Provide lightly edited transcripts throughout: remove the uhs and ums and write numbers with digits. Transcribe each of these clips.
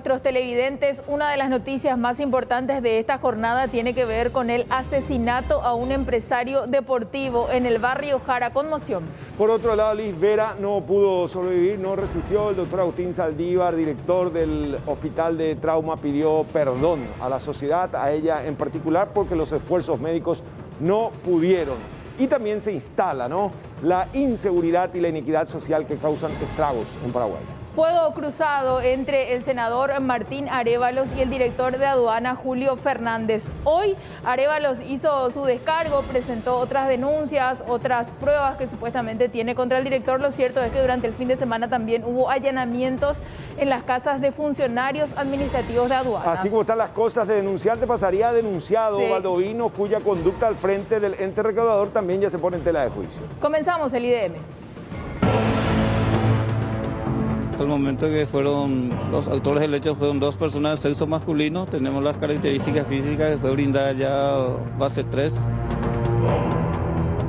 nuestros televidentes, una de las noticias más importantes de esta jornada tiene que ver con el asesinato a un empresario deportivo en el barrio Jara. Conmoción. Por otro lado, Liz Vera no pudo sobrevivir, no resistió. El doctor Agustín Saldívar, director del Hospital de Trauma, pidió perdón a la sociedad, a ella en particular, porque los esfuerzos médicos no pudieron. Y también se instala, ¿no?, la inseguridad y la inequidad social que causan estragos en Paraguay. Fuego cruzado entre el senador Martín Arévalos y el director de aduana Julio Fernández. Hoy Arévalos hizo su descargo, presentó otras denuncias, otras pruebas que supuestamente tiene contra el director. Lo cierto es que durante el fin de semana también hubo allanamientos en las casas de funcionarios administrativos de aduanas. Así como están las cosas, de denunciante pasaría a denunciado. Sí. Baldovino, cuya conducta al frente del ente recaudador también ya se pone en tela de juicio. Comenzamos el IDM. Hasta el momento que fueron los autores del hecho fueron dos personas de sexo masculino. Tenemos las características físicas que fue brindada ya base 3.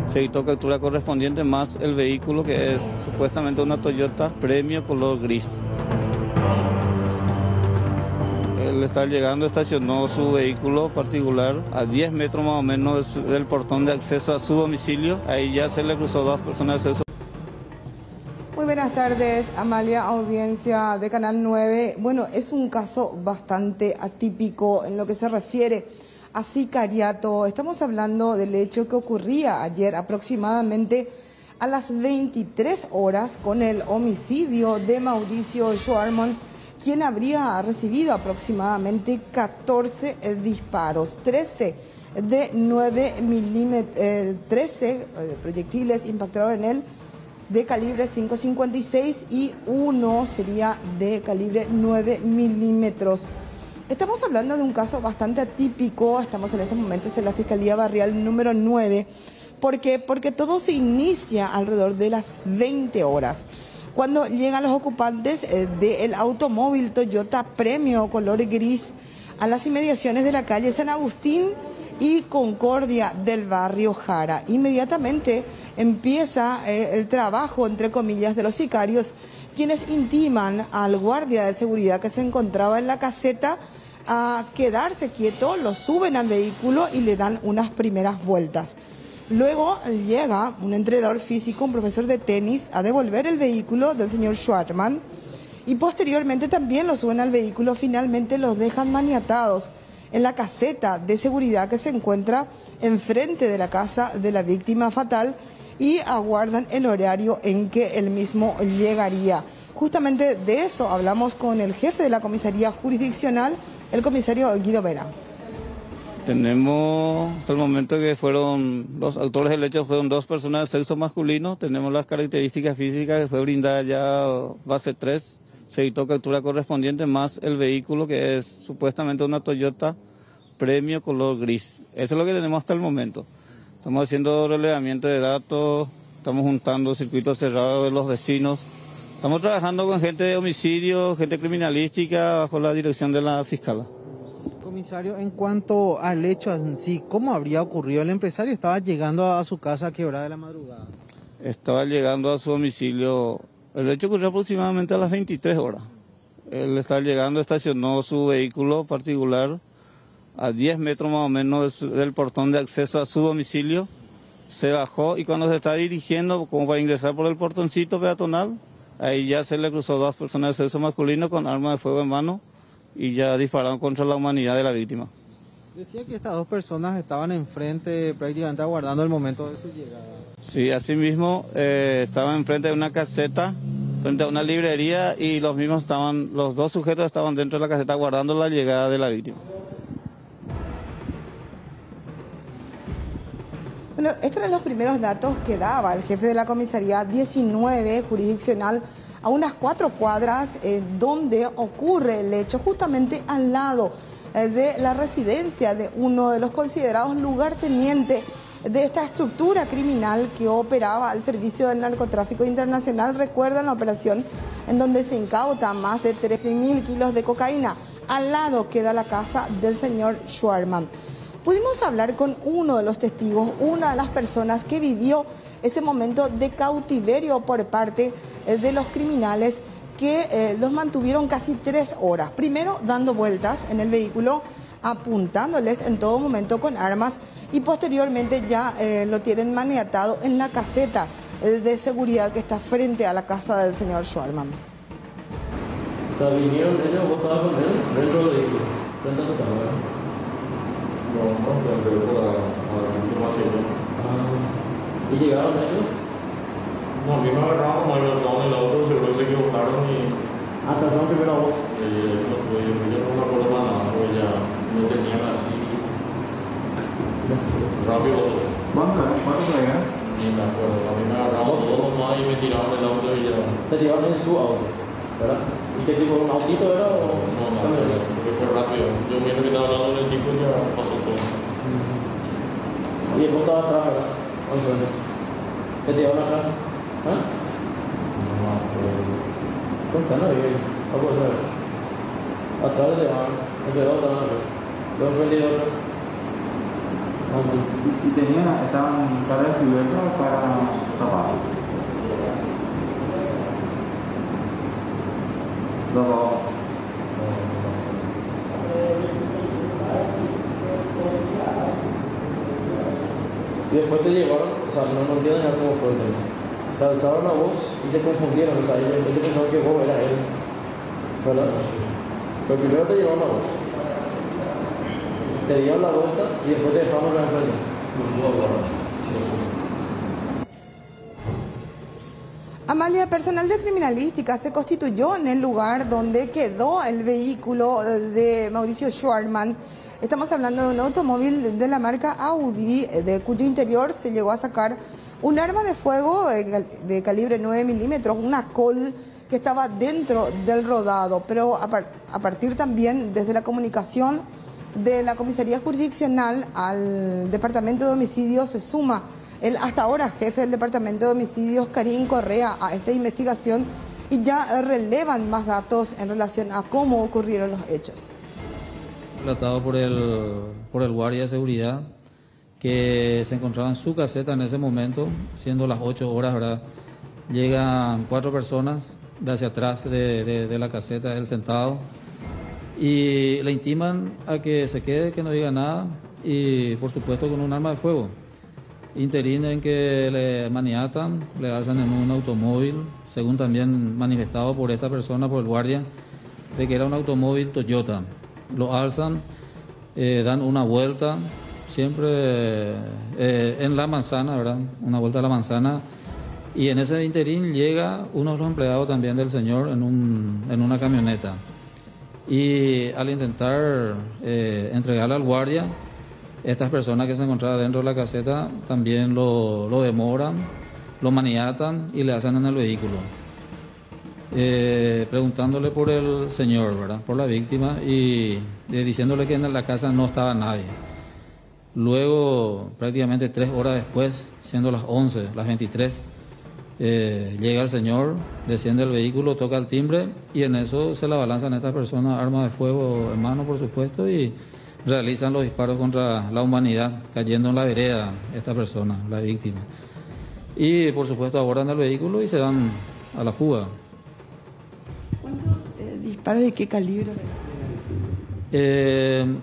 Se dictó captura correspondiente más el vehículo, que es supuestamente una Toyota Premio color gris. Él estaba llegando, estacionó su vehículo particular a 10 metros más o menos del portón de acceso a su domicilio. Ahí ya se le cruzó dos personas de sexo. Muy buenas tardes, Amalia, audiencia de Canal 9. Bueno, es un caso bastante atípico en lo que se refiere a sicariato. Estamos hablando del hecho que ocurría ayer aproximadamente a las 23 horas con el homicidio de Mauricio Schwarman, quien habría recibido aproximadamente 14 disparos, 13 de 9 milímetros, 13 proyectiles impactaron en él, de calibre 5.56 y uno sería de calibre 9 milímetros. Estamos hablando de un caso bastante atípico. Estamos en estos momentos en la Fiscalía Barrial número 9. ¿Por qué? Porque todo se inicia alrededor de las 20 horas, cuando llegan los ocupantes del automóvil Toyota Premio color gris a las inmediaciones de la calle San Agustín y Concordia del barrio Jara. Inmediatamente empieza el trabajo, entre comillas, de los sicarios, quienes intiman al guardia de seguridad que se encontraba en la caseta a quedarse quieto, lo suben al vehículo y le dan unas primeras vueltas. Luego llega un entrenador físico, un profesor de tenis, a devolver el vehículo del señor Schwarman y posteriormente también lo suben al vehículo. Finalmente los dejan maniatados en la caseta de seguridad que se encuentra enfrente de la casa de la víctima fatal y aguardan el horario en que él mismo llegaría. Justamente de eso hablamos con el jefe de la comisaría jurisdiccional, el comisario Guido Vera. Tenemos hasta el momento que fueron los autores del hecho fueron dos personas de sexo masculino. Tenemos las características físicas que fue brindada ya base 3. Se dictó captura correspondiente más el vehículo, que es supuestamente una Toyota Premio color gris. Eso es lo que tenemos hasta el momento. Estamos haciendo relevamiento de datos, estamos juntando circuitos cerrados de los vecinos. Estamos trabajando con gente de homicidio, gente criminalística, bajo la dirección de la fiscal. Comisario, en cuanto al hecho en sí, ¿cómo habría ocurrido? ¿El empresario estaba llegando a su casa a qué hora de la madrugada? Estaba llegando a su domicilio. El hecho ocurrió aproximadamente a las 23 horas. Él estaba llegando, estacionó su vehículo particular a 10 metros más o menos del portón de acceso a su domicilio. Se bajó y cuando se está dirigiendo como para ingresar por el portoncito peatonal, ahí ya se le cruzó dos personas de sexo masculino con arma de fuego en mano y ya dispararon contra la humanidad de la víctima. Decía que estas dos personas estaban enfrente, prácticamente aguardando el momento de su llegada. Sí, así mismo estaban enfrente de una caseta, frente a una librería, y los dos sujetos estaban dentro de la caseta aguardando la llegada de la víctima. Bueno, estos eran los primeros datos que daba el jefe de la comisaría 19 jurisdiccional a unas 4 cuadras donde ocurre el hecho, justamente al lado de la residencia de uno de los considerados lugartenientes de esta estructura criminal que operaba al servicio del narcotráfico internacional. Recuerdan la operación en donde se incauta más de 13.000 kilos de cocaína. Al lado queda la casa del señor Schwarman. Pudimos hablar con uno de los testigos, una de las personas que vivió ese momento de cautiverio por parte de los criminales que los mantuvieron casi 3 horas. Primero dando vueltas en el vehículo, apuntándoles en todo momento con armas y posteriormente ya lo tienen maniatado en la caseta de seguridad que está frente a la casa del señor Schwarman. O sea, vinieron ellos, vos estabas con él dentro del vehículo, frente a su casa, ¿verdad? No, frente ¿Y llegaron ellos? No, a mí me agarraron como alcanzaron el auto, seguro se equivocaron y Alcanzaron primero a vos. yo no me acuerdo más nada, porque ya no tenían así rápido. ¿Cuánto traían? Ni me acuerdo, a mí me agarraron todos nomás y me tiraron del auto y ya. Te llevaron en su auto, ¿verdad? ¿Y qué tipo? ¿Un autito era o...? No, porque fue rápido. Yo mismo que estaba hablando del tipo ya pasó todo. Y vos estabas atrás, ¿verdad? ¿Qué te llevaron atrás? ¿Ah? No, Pues están ahí, vamos a ver. Atrás de llevaron, entre dos estaban ahí. Los vendedores. ¿Y estaban para descubierto o para tapado? Los dos. Y después te llevaron, o sea, no entienden ya cómo fue el tema. Te alzaron la voz y se confundieron, o sea, ellos pensaban que vos era él, ¿verdad? Pero primero te llevaron la voz. Te dieron la vuelta y después te dejamos la enfrente. Amalia, personal de criminalística se constituyó en el lugar donde quedó el vehículo de Mauricio Schwarman. Estamos hablando de un automóvil de la marca Audi, de cuyo interior se llegó a sacar un arma de fuego de calibre 9 milímetros, una Colt que estaba dentro del rodado, pero a partir también desde la comunicación de la Comisaría Jurisdiccional al Departamento de Homicidios se suma el hasta ahora jefe del Departamento de Homicidios, Karim Correa, a esta investigación y ya relevan más datos en relación a cómo ocurrieron los hechos. Relatado por el guardia de seguridad que se encontraba en su caseta en ese momento, siendo las 8 horas, ¿verdad? Llegan 4 personas de hacia atrás de la caseta, él sentado, y le intiman a que se quede, que no diga nada, y por supuesto con un arma de fuego. Interín en que le maniatan, le alzan en un automóvil, según también manifestado por esta persona, por el guardia, de que era un automóvil Toyota. Lo alzan, dan una vuelta, siempre en la manzana, ¿verdad? Una vuelta a la manzana, y en ese interín llega uno de los empleados también del señor en una camioneta. Y al intentar entregarle al guardia, estas personas que se encontraban dentro de la caseta también lo demoran, lo maniatan y le hacen en el vehículo. Preguntándole por el señor, ¿verdad? Por la víctima y diciéndole que en la casa no estaba nadie. Luego, prácticamente 3 horas después, siendo las 11, las 23, llega el señor, desciende el vehículo, toca el timbre y en eso se la balanzan estas personas, armas de fuego en mano, por supuesto, y realizan los disparos contra la humanidad, cayendo en la vereda esta persona, la víctima. Y por supuesto abordan el vehículo y se van a la fuga. ¿Cuántos disparos de qué calibre?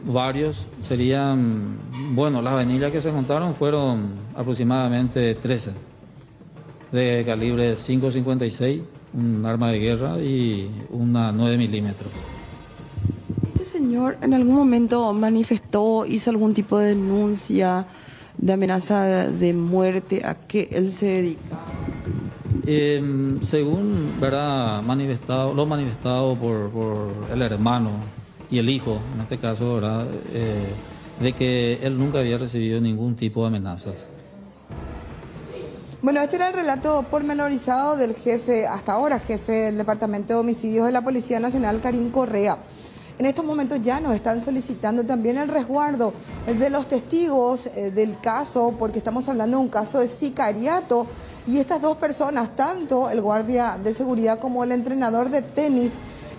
Varios serían, bueno, las vainillas que se contaron fueron aproximadamente 13 de calibre 5.56, un arma de guerra y una 9 milímetros. ¿Este señor en algún momento manifestó, hizo algún tipo de denuncia de amenaza de muerte? ¿A qué él se dedica? Según, ¿verdad? Lo manifestado por el hermano y el hijo, en este caso, ¿verdad? De que él nunca había recibido ningún tipo de amenazas. Bueno, este era el relato pormenorizado del jefe, hasta ahora jefe del Departamento de Homicidios de la Policía Nacional, Karim Correa. En estos momentos ya nos están solicitando también el resguardo de los testigos del caso, porque estamos hablando de un caso de sicariato y estas 2 personas, tanto el guardia de seguridad como el entrenador de tenis,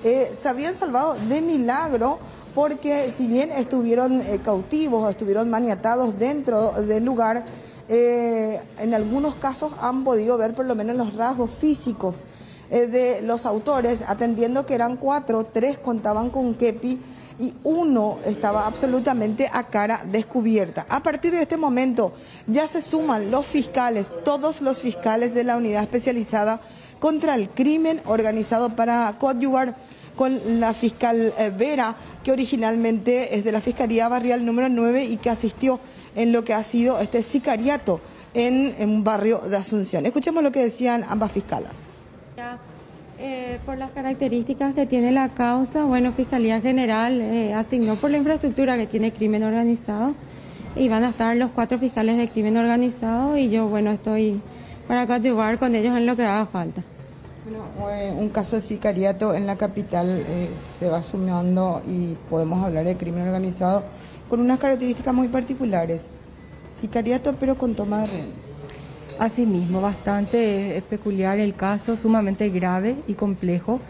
se habían salvado de milagro porque si bien estuvieron cautivos, estuvieron maniatados dentro del lugar, en algunos casos han podido ver por lo menos los rasgos físicos de los autores, atendiendo que eran 4, 3 contaban con kepi y 1 estaba absolutamente a cara descubierta. A partir de este momento ya se suman los fiscales, todos los fiscales de la unidad especializada contra el crimen organizado para coadyuvar con la fiscal Vera, que originalmente es de la Fiscalía Barrial número 9 y que asistió en lo que ha sido este sicariato en un barrio de Asunción. Escuchemos lo que decían ambas fiscalas. Por las características que tiene la causa, bueno, Fiscalía General asignó por la infraestructura que tiene crimen organizado y van a estar los 4 fiscales de crimen organizado y yo, bueno, estoy para coadyuvar con ellos en lo que haga falta. Bueno, un caso de sicariato en la capital se va sumando y podemos hablar de crimen organizado con unas características muy particulares. Sicariato pero con toma de rehén. Asimismo, bastante peculiar el caso, sumamente grave y complejo.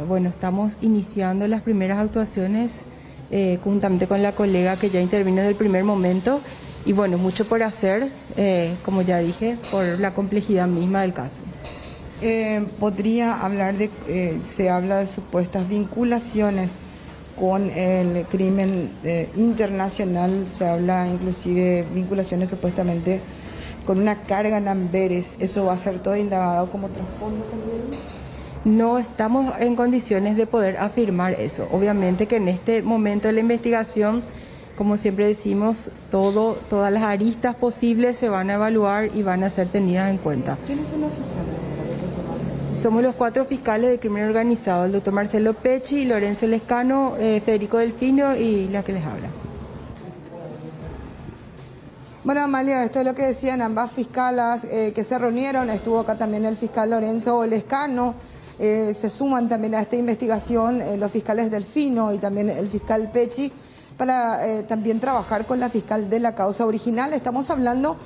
Bueno, estamos iniciando las primeras actuaciones juntamente con la colega que ya intervino desde el primer momento y bueno, mucho por hacer, como ya dije, por la complejidad misma del caso. Podría hablar de, se habla de supuestas vinculaciones con el crimen internacional, se habla inclusive de vinculaciones supuestamente con una carga en Amberes. ¿Eso va a ser todo indagado como trasfondo también? No estamos en condiciones de poder afirmar eso. Obviamente que en este momento de la investigación, como siempre decimos, todas las aristas posibles se van a evaluar y van a ser tenidas en cuenta. ¿Quiénes son los fiscales? Somos los 4 fiscales de crimen organizado, el doctor Marcelo Pecci, Lorenzo Lescano, Federico Delfino y la que les habla. Bueno, Amalia, esto es lo que decían ambas fiscalas que se reunieron. Estuvo acá también el fiscal Lorenzo Lescano. Se suman también a esta investigación los fiscales Delfino y también el fiscal Pecci para también trabajar con la fiscal de la causa original. Estamos hablando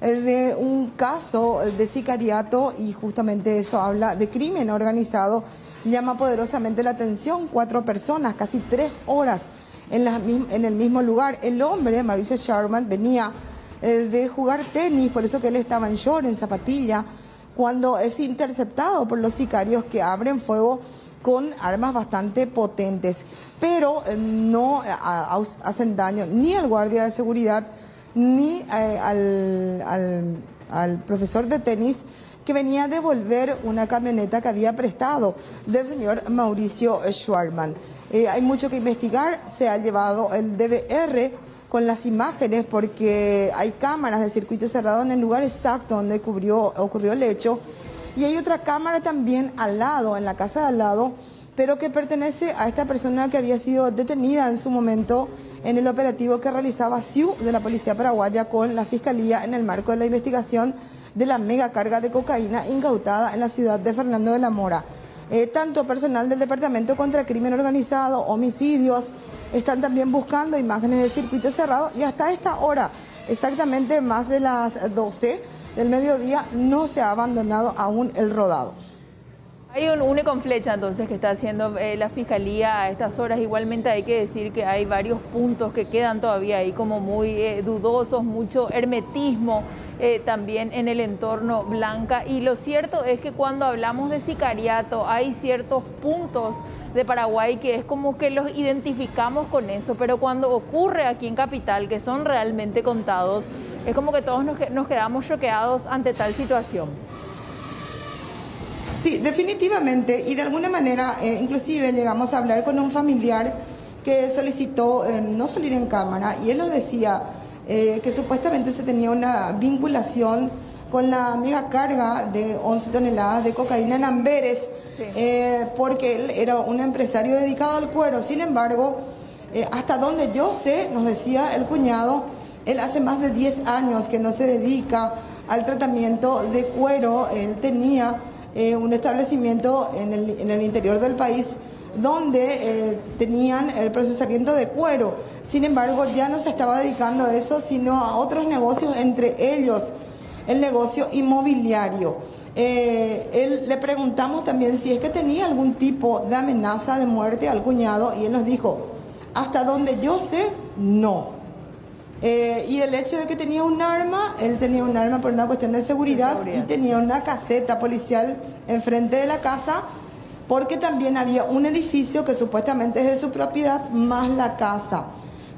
de un caso de sicariato y justamente eso habla de crimen organizado. Llama poderosamente la atención, 4 personas, casi 3 horas en el mismo lugar. El hombre, Mauricio Sharman, venía de jugar tenis, por eso que él estaba en short, en zapatilla, cuando es interceptado por los sicarios que abren fuego con armas bastante potentes, pero no hacen daño ni al guardia de seguridad ni al profesor de tenis que venía a devolver una camioneta que había prestado del señor Mauricio Schwarman. Hay mucho que investigar, se ha llevado el DVR con las imágenes porque hay cámaras de circuito cerrado en el lugar exacto donde ocurrió el hecho y hay otra cámara también al lado, en la casa de al lado, pero que pertenece a esta persona que había sido detenida en su momento en el operativo que realizaba SIU de la Policía Paraguaya con la Fiscalía en el marco de la investigación de la mega carga de cocaína incautada en la ciudad de Fernando de la Mora. Tanto personal del Departamento contra Crimen Organizado, homicidios, están también buscando imágenes del circuito cerrado y hasta esta hora, exactamente más de las 12 del mediodía, no se ha abandonado aún el rodado. Hay un une con flecha entonces que está haciendo la Fiscalía a estas horas. Igualmente hay que decir que hay varios puntos que quedan todavía ahí como muy dudosos, mucho hermetismo también en el entorno Blanca. Y lo cierto es que cuando hablamos de sicariato hay ciertos puntos de Paraguay que es como que los identificamos con eso, pero cuando ocurre aquí en Capital, que son realmente contados, es como que todos nos quedamos choqueados ante tal situación. Sí, definitivamente, y de alguna manera, inclusive llegamos a hablar con un familiar que solicitó no salir en cámara, y él nos decía que supuestamente se tenía una vinculación con la mega carga de 11 toneladas de cocaína en Amberes, sí. Porque él era un empresario dedicado al cuero. Sin embargo, hasta donde yo sé, nos decía el cuñado, él hace más de 10 años que no se dedica al tratamiento de cuero. Él tenía un establecimiento en el interior del país donde tenían el procesamiento de cuero. Sin embargo, ya no se estaba dedicando a eso, sino a otros negocios, entre ellos el negocio inmobiliario. Él le preguntamos también si es que tenía algún tipo de amenaza de muerte al cuñado y él nos dijo, hasta donde yo sé, no. Y el hecho de que tenía un arma, él tenía un arma por una cuestión de seguridad y tenía una caseta policial enfrente de la casa, porque también había un edificio que supuestamente es de su propiedad, más la casa.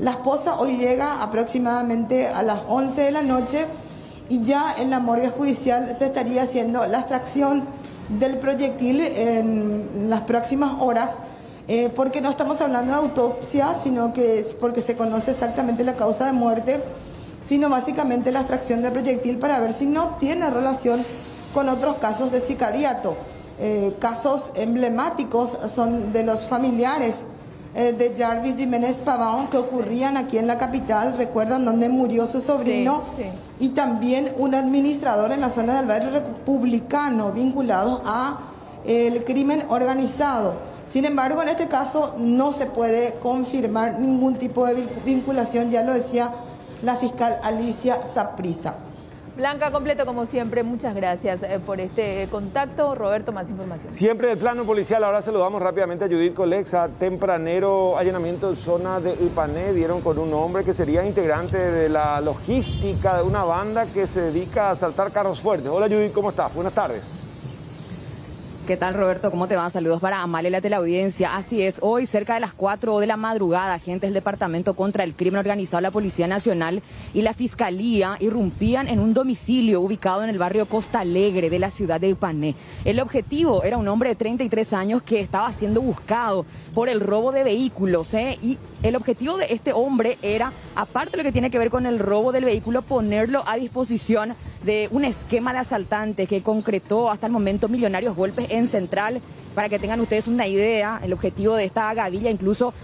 La esposa hoy llega aproximadamente a las 11 de la noche y ya en la morgue judicial se estaría haciendo la extracción del proyectil en las próximas horas, porque no estamos hablando de autopsia, sino que es porque se conoce exactamente la causa de muerte, sino básicamente la extracción del proyectil para ver si no tiene relación con otros casos de sicariato. Casos emblemáticos son de los familiares de Jarvis Jiménez Pavón, que ocurrían aquí en la capital, recuerdan, donde murió su sobrino, y también un administrador en la zona del barrio republicano vinculado a el crimen organizado. Sin embargo, en este caso no se puede confirmar ningún tipo de vinculación, ya lo decía la fiscal Alicia Saprissa. Blanca, completo como siempre, muchas gracias por este contacto. Roberto, más información. Siempre del plano policial, ahora saludamos rápidamente a Judith Colexa. Tempranero allanamiento en zona de Ipané, dieron con un hombre que sería integrante de la logística de una banda que se dedica a asaltar carros fuertes. Hola Judith, ¿cómo estás? Buenas tardes. ¿Qué tal, Roberto? ¿Cómo te va? Saludos para Amalia, la teleaudiencia. Así es, hoy cerca de las 4 de la madrugada, agentes del Departamento contra el Crimen Organizado, la Policía Nacional y la Fiscalía irrumpían en un domicilio ubicado en el barrio Costa Alegre de la ciudad de Ipané. El objetivo era un hombre de 33 años que estaba siendo buscado por el robo de vehículos, y el objetivo de este hombre era, aparte de lo que tiene que ver con el robo del vehículo, ponerlo a disposición de un esquema de asaltantes que concretó hasta el momento millonarios golpes en Central. Para que tengan ustedes una idea, el objetivo de esta gavilla incluso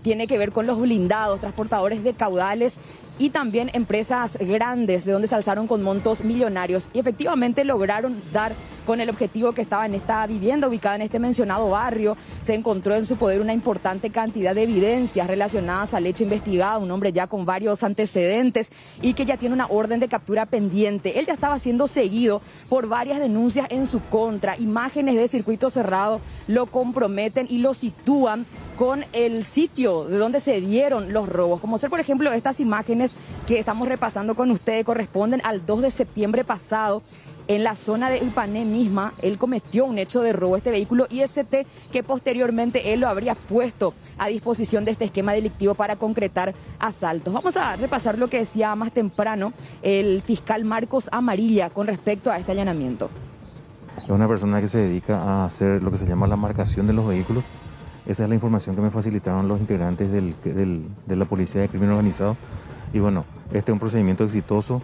tiene que ver con los blindados, transportadores de caudales y también empresas grandes de donde se alzaron con montos millonarios y efectivamente lograron dar con el objetivo que estaba en esta vivienda ubicada en este mencionado barrio. Se encontró en su poder una importante cantidad de evidencias relacionadas al hecho investigado, un hombre ya con varios antecedentes y que ya tiene una orden de captura pendiente. Él ya estaba siendo seguido por varias denuncias en su contra. Imágenes de circuito cerrado lo comprometen y lo sitúan con el sitio de donde se dieron los robos, como ser por ejemplo estas imágenes que estamos repasando con ustedes, corresponden al 2 de septiembre pasado. En la zona de Ipané misma, él cometió un hecho de robo a este vehículo IST que posteriormente él lo habría puesto a disposición de este esquema delictivo para concretar asaltos. Vamos a repasar lo que decía más temprano el fiscal Marcos Amarilla con respecto a este allanamiento. Es una persona que se dedica a hacer lo que se llama la marcación de los vehículos. Esa es la información que me facilitaron los integrantes de la Policía de Crimen Organizado. Y bueno, este es un procedimiento exitoso,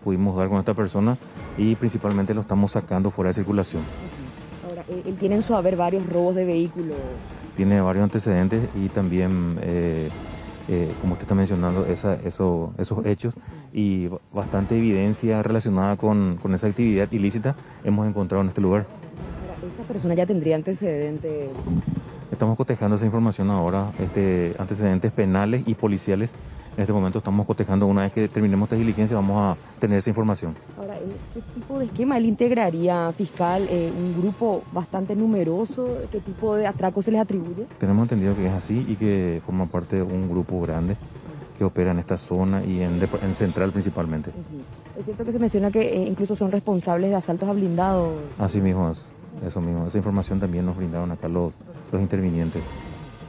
pudimos dar con esta persona y principalmente lo estamos sacando fuera de circulación. Ahora, él tiene en su haber varios robos de vehículos. Tiene varios antecedentes y también, como usted está mencionando, esos hechos y bastante evidencia relacionada con esa actividad ilícita hemos encontrado en este lugar. Ahora, ¿esta persona ya tendría antecedentes? Estamos cotejando esa información ahora, antecedentes penales y policiales. En este momento estamos cotejando, una vez que terminemos esta diligencia vamos a tener esa información. Ahora, ¿qué tipo de esquema él integraría, fiscal? ¿Un grupo bastante numeroso? ¿Qué tipo de atracos se les atribuye? Tenemos entendido que es así y que forma parte de un grupo grande que opera en esta zona y en Central principalmente. Es cierto que se menciona que incluso son responsables de asaltos a blindados. Así mismo es, eso mismo. Esa información también nos brindaron acá los intervinientes.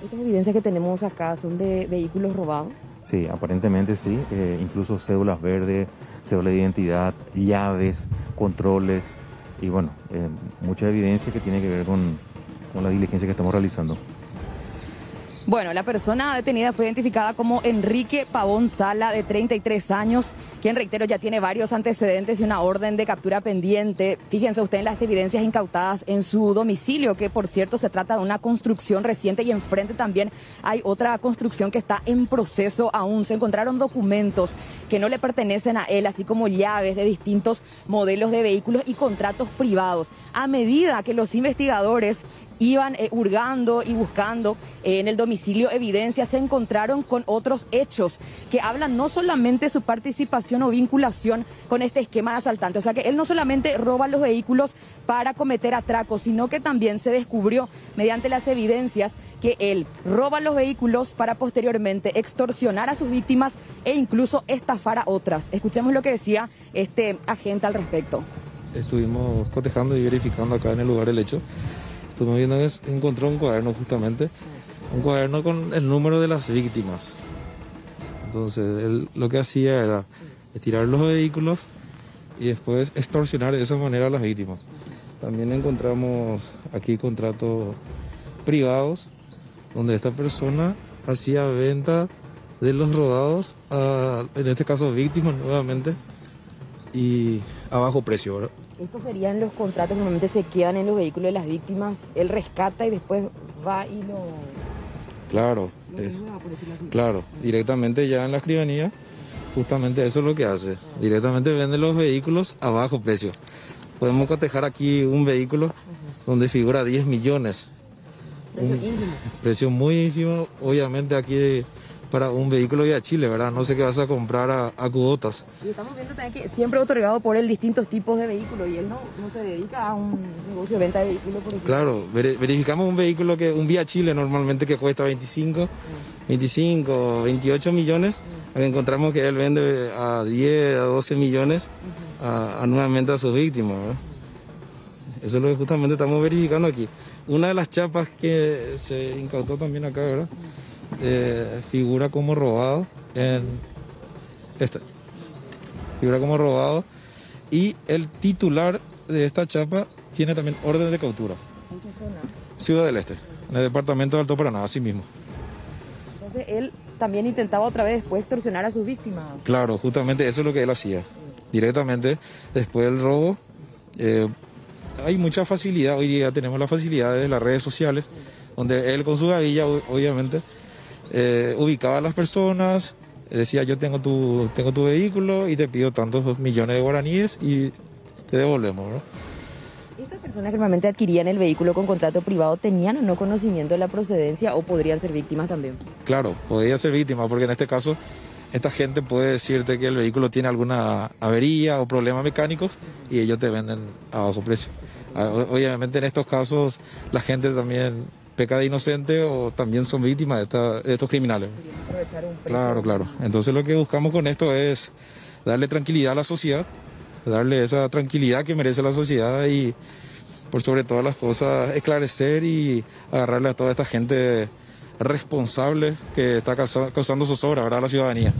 ¿Estas evidencias que tenemos acá son de vehículos robados? Sí, aparentemente sí, incluso cédulas verdes, cédula de identidad, llaves, controles y bueno, mucha evidencia que tiene que ver con la diligencia que estamos realizando. Bueno, la persona detenida fue identificada como Enrique Pavón Sala, de 33 años, quien, reitero, ya tiene varios antecedentes y una orden de captura pendiente. Fíjense ustedes en las evidencias incautadas en su domicilio, que por cierto se trata de una construcción reciente y enfrente también hay otra construcción que está en proceso aún. Se encontraron documentos que no le pertenecen a él, así como llaves de distintos modelos de vehículos y contratos privados. A medida que los investigadores iban hurgando y buscando en el domicilio evidencia, se encontraron con otros hechos que hablan no solamente de su participación o vinculación con este esquema de asaltante. O sea que él no solamente roba los vehículos para cometer atracos, sino que también se descubrió mediante las evidencias que él roba los vehículos para posteriormente extorsionar a sus víctimas e incluso estafar a otras. Escuchemos lo que decía este agente al respecto. Estuvimos cotejando y verificando acá en el lugar del hecho. Estuvimos viendo que encontró un cuaderno justamente, un cuaderno con el número de las víctimas. Entonces él lo que hacía era estirar los vehículos y después extorsionar de esa manera a las víctimas. También encontramos aquí contratos privados donde esta persona hacía venta de los rodados, en este caso víctimas nuevamente, y a bajo precio, ¿verdad? Estos serían los contratos que normalmente se quedan en los vehículos de las víctimas, él rescata y después va y lo... Claro, claro, directamente ya en la escribanía, justamente eso es lo que hace, directamente vende los vehículos a bajo precio. Podemos cotejar aquí un vehículo donde figura 10 millones. Precio muy ínfimo, obviamente aquí para un vehículo de Chile, ¿verdad? No sé qué vas a comprar a cuotas. Y estamos viendo también que siempre otorgado por él distintos tipos de vehículos y él no se dedica a un negocio de venta de vehículos, por ejemplo. Claro, verificamos un vehículo que un Vía Chile normalmente que cuesta 25, 28 millones, encontramos que él vende a 10, a 12 millones anualmente a sus víctimas, ¿verdad? Eso es lo que justamente estamos verificando aquí. Una de las chapas que se incautó también acá, ¿verdad? Figura como robado en esta. Figura como robado. Y el titular de esta chapa tiene también orden de captura. ¿En qué zona? Ciudad del Este, en el departamento de Alto Paraná, así mismo. Entonces él también intentaba otra vez después extorsionar a sus víctimas. Claro, justamente eso es lo que él hacía. Directamente, después del robo, hay mucha facilidad, hoy día tenemos la facilidad de las redes sociales, donde él con su gavilla, obviamente, ubicaba a las personas, decía yo tengo tu vehículo y te pido tantos millones de guaraníes y te devolvemos, ¿no? ¿Estas personas que normalmente adquirían el vehículo con contrato privado tenían o no conocimiento de la procedencia o podrían ser víctimas también? Claro, podría ser víctima porque en este caso esta gente puede decirte que el vehículo tiene alguna avería o problemas mecánicos y ellos te venden a bajo precio. Obviamente en estos casos la gente también peca de inocente o también son víctimas de estos criminales. Claro, claro. Entonces lo que buscamos con esto es darle tranquilidad a la sociedad, darle esa tranquilidad que merece la sociedad y por sobre todas las cosas esclarecer y agarrarle a toda esta gente responsable que está causando zozobra, ¿verdad?, a la ciudadanía.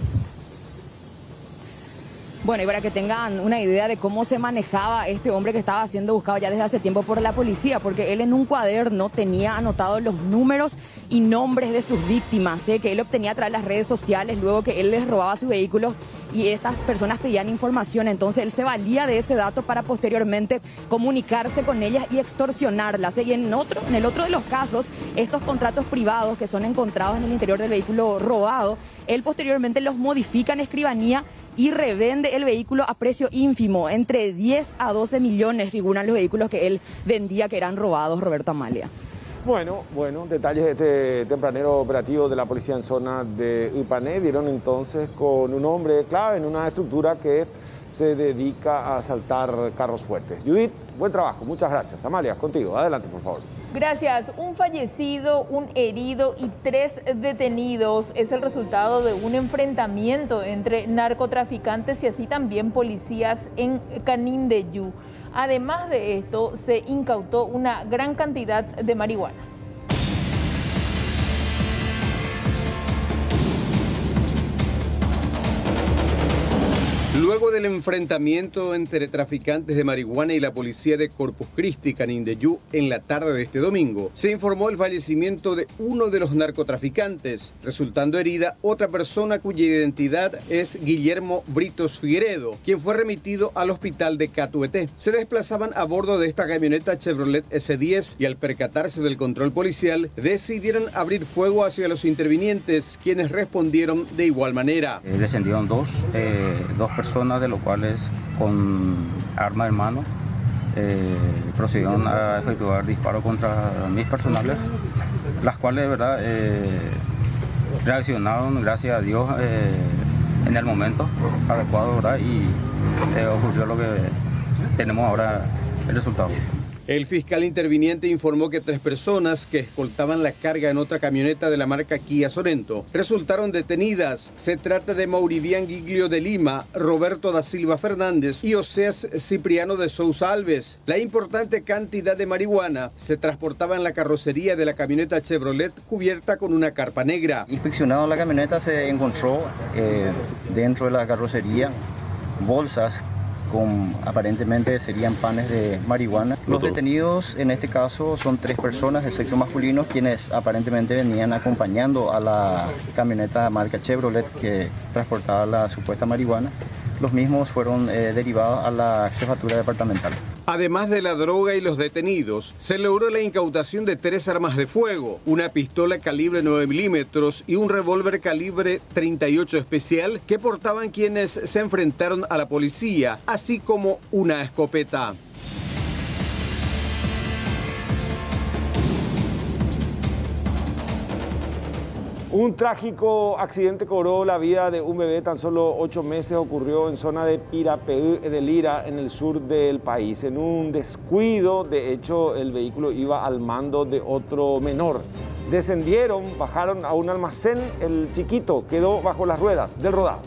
Bueno, y para que tengan una idea de cómo se manejaba este hombre que estaba siendo buscado ya desde hace tiempo por la policía, porque él en un cuaderno tenía anotados los números y nombres de sus víctimas, que él obtenía a través de las redes sociales, luego que él les robaba sus vehículos y estas personas pedían información, entonces él se valía de ese dato para posteriormente comunicarse con ellas y extorsionarlas. Y en el otro de los casos, estos contratos privados que son encontrados en el interior del vehículo robado, él posteriormente los modifica en escribanía y revende el vehículo a precio ínfimo, entre 10 a 12 millones figuran los vehículos que él vendía que eran robados, Roberto Amalia. Bueno, detalles de este tempranero operativo de la policía en zona de Ipané dieron entonces con un hombre clave en una estructura que se dedica a asaltar carros fuertes. Judith, buen trabajo, muchas gracias. Amalia, contigo, adelante por favor. Gracias. Un fallecido, un herido y 3 detenidos es el resultado de un enfrentamiento entre narcotraficantes y así también policías en Canindeyú. Además de esto, se incautó una gran cantidad de marihuana. Luego del enfrentamiento entre traficantes de marihuana y la policía de Corpus Christi, Canindeyú, en la tarde de este domingo, se informó el fallecimiento de uno de los narcotraficantes, resultando herida otra persona cuya identidad es Guillermo Britos Figueredo, quien fue remitido al hospital de Catueté. Se desplazaban a bordo de esta camioneta Chevrolet S10 y al percatarse del control policial, decidieron abrir fuego hacia los intervinientes, quienes respondieron de igual manera. Descendieron dos personas, de los cuales con arma en mano procedieron a efectuar disparos contra mis personales, las cuales de verdad reaccionaron, gracias a Dios, en el momento adecuado, ¿verdad? Y ocurrió lo que tenemos ahora, el resultado. El fiscal interviniente informó que 3 personas que escoltaban la carga en otra camioneta de la marca Kia Sorento resultaron detenidas. Se trata de Mauridian Giglio de Lima, Roberto da Silva Fernández y Oseas Cipriano de Sousa Alves. La importante cantidad de marihuana se transportaba en la carrocería de la camioneta Chevrolet cubierta con una carpa negra. Inspeccionado la camioneta se encontró dentro de la carrocería bolsas con aparentemente serían panes de marihuana. Los detenidos en este caso son 3 personas de sexo masculino quienes aparentemente venían acompañando a la camioneta marca Chevrolet que transportaba la supuesta marihuana. Los mismos fueron derivados a la jefatura departamental. Además de la droga y los detenidos, se logró la incautación de 3 armas de fuego, una pistola calibre 9 milímetros y un revólver calibre 38 especial que portaban quienes se enfrentaron a la policía, así como una escopeta. Un trágico accidente cobró la vida de un bebé de tan solo 8 meses. Ocurrió en zona de Pirapeú de Lira, en el sur del país. En un descuido, de hecho, el vehículo iba al mando de otro menor. Descendieron, bajaron a un almacén. El chiquito quedó bajo las ruedas del rodado.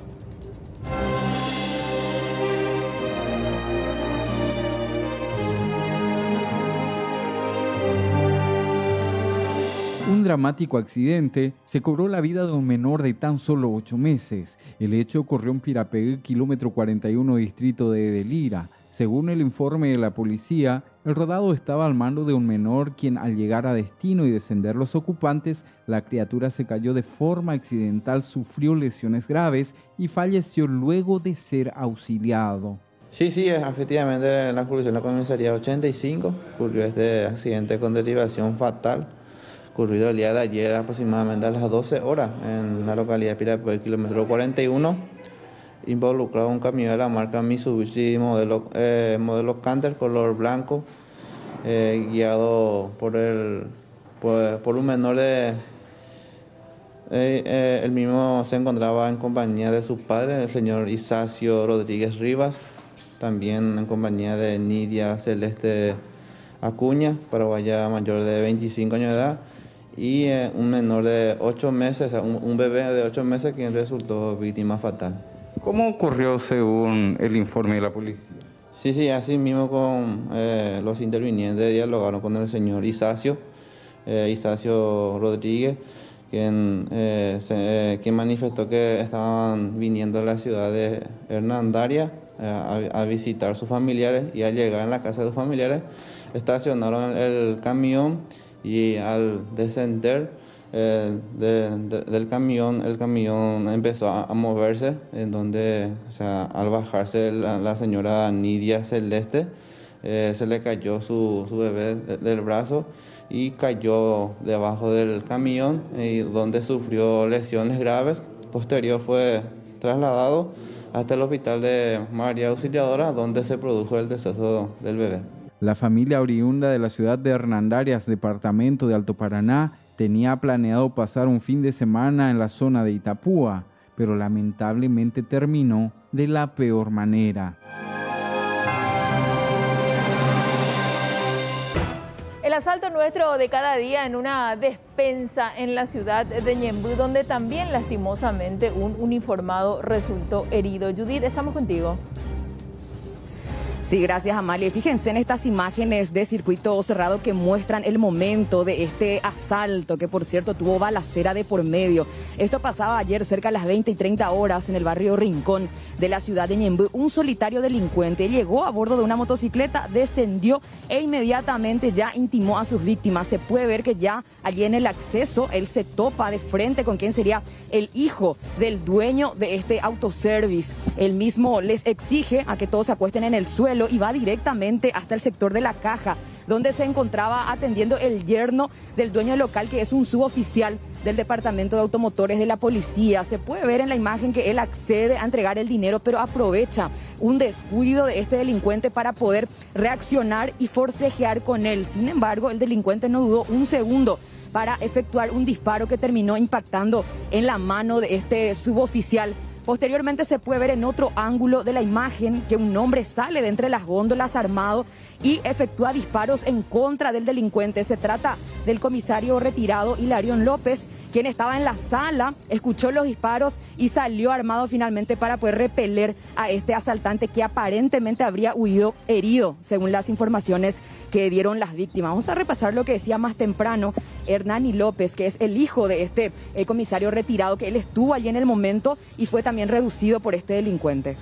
Un dramático accidente se cobró la vida de un menor de tan solo 8 meses. El hecho ocurrió en Pirapeú, kilómetro 41, distrito de Lira. Según el informe de la policía, el rodado estaba al mando de un menor quien al llegar a destino y descender los ocupantes, la criatura se cayó de forma accidental, sufrió lesiones graves y falleció luego de ser auxiliado. Sí, efectivamente en la jurisdicción de la comisaría 85 ocurrió este accidente con derivación fatal. Ocurrido el día de ayer aproximadamente a las 12 horas en la localidad de Pirapeú, kilómetro 41, involucrado un camión de la marca Mitsubishi modelo Canter color blanco, guiado por un menor de... el mismo se encontraba en compañía de su padre, el señor Isacio Rodríguez Rivas, también en compañía de Nidia Celeste Acuña, paraguaya mayor de 25 años de edad, y un menor de 8 meses, un bebé de 8 meses quien resultó víctima fatal. ¿Cómo ocurrió según el informe de la policía? Sí, así mismo con los intervinientes dialogaron con el señor Isacio Rodríguez, quien manifestó que estaban viniendo a la ciudad de Hernandaria a visitar a sus familiares, y al llegar a la casa de sus familiares estacionaron el camión, y al descender del camión, el camión empezó a moverse, en donde, al bajarse la señora Nidia Celeste, se le cayó su bebé del brazo y cayó debajo del camión, y donde sufrió lesiones graves. Posterior fue trasladado hasta el hospital de María Auxiliadora, donde se produjo el deceso del bebé. La familia oriunda de la ciudad de Hernandarias, departamento de Alto Paraná, tenía planeado pasar un fin de semana en la zona de Itapúa, pero lamentablemente terminó de la peor manera. El asalto nuestro de cada día en una despensa en la ciudad de Ñemby, donde también lastimosamente un uniformado resultó herido. Judith, estamos contigo. Sí, gracias, Amalia. Fíjense en estas imágenes de circuito cerrado que muestran el momento de este asalto, que por cierto tuvo balacera de por medio. Esto pasaba ayer cerca de las 20 y 30 horas en el barrio Rincón de la ciudad de Ñemby. Un solitario delincuente llegó a bordo de una motocicleta, descendió e inmediatamente ya intimó a sus víctimas. Se puede ver que ya allí en el acceso él se topa de frente con quien sería el hijo del dueño de este autoservice. Él mismo les exige a que todos se acuesten en el suelo y va directamente hasta el sector de la caja. donde se encontraba atendiendo el yerno del dueño del local, que es un suboficial del Departamento de Automotores de la Policía. Se puede ver en la imagen que él accede a entregar el dinero, pero aprovecha un descuido de este delincuente para poder reaccionar y forcejear con él. Sin embargo, el delincuente no dudó un segundo para efectuar un disparo que terminó impactando en la mano de este suboficial. Posteriormente se puede ver en otro ángulo de la imagen que un hombre sale de entre las góndolas armado y efectúa disparos en contra del delincuente. Se trata del comisario retirado Hilarión López, quien estaba en la sala, escuchó los disparos y salió armado finalmente para poder repeler a este asaltante que aparentemente habría huido herido, según las informaciones que dieron las víctimas. Vamos a repasar lo que decía más temprano Hernani López, que es el hijo de este comisario retirado, que él estuvo allí en el momento y fue también reducido por este delincuente.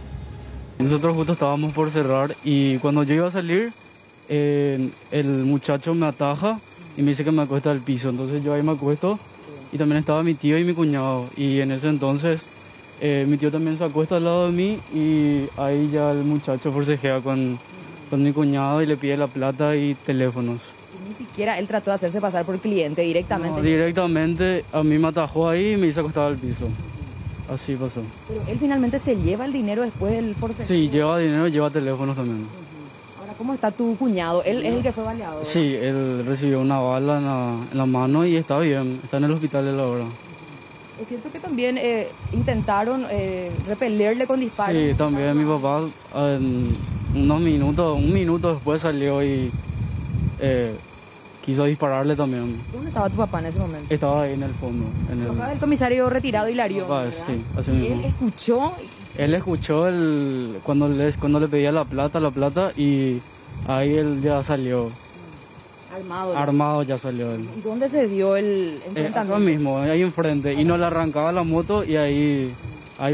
Nosotros justo estábamos por cerrar y cuando yo iba a salir, el muchacho me ataja y me dice que me acuesta al piso. Entonces yo ahí me acuesto y también estaba mi tío y mi cuñado. Y en ese entonces mi tío también se acuesta al lado de mí y ahí ya el muchacho forcejea con mi cuñado y le pide la plata y teléfonos. Ni siquiera él trató de hacerse pasar por cliente directamente. No, directamente a mí me atajó ahí y me hizo acostar al piso. Así pasó. Pero él finalmente se lleva el dinero después del forcejeo. Sí, lleva dinero y lleva teléfonos también. Ahora, ¿cómo está tu cuñado? ¿Él es el que fue baleado? Sí, él recibió una bala en la mano y está bien. Está en el hospital de la hora. Es cierto que también intentaron repelerle con disparos. Sí, también mi papá un minuto después salió y quiso dispararle también. ¿Dónde estaba tu papá en ese momento? Estaba ahí en el fondo. ¿Tu papá del comisario retirado Hilarión? Sí, así ¿Y mismo. él escuchó? Él escuchó cuando le pedía la plata y ahí él ya salió. Armado. Armado ya salió él. ¿Y dónde se dio el enfrentamiento? Acá mismo, ahí enfrente. Y no le arrancaba la moto y ahí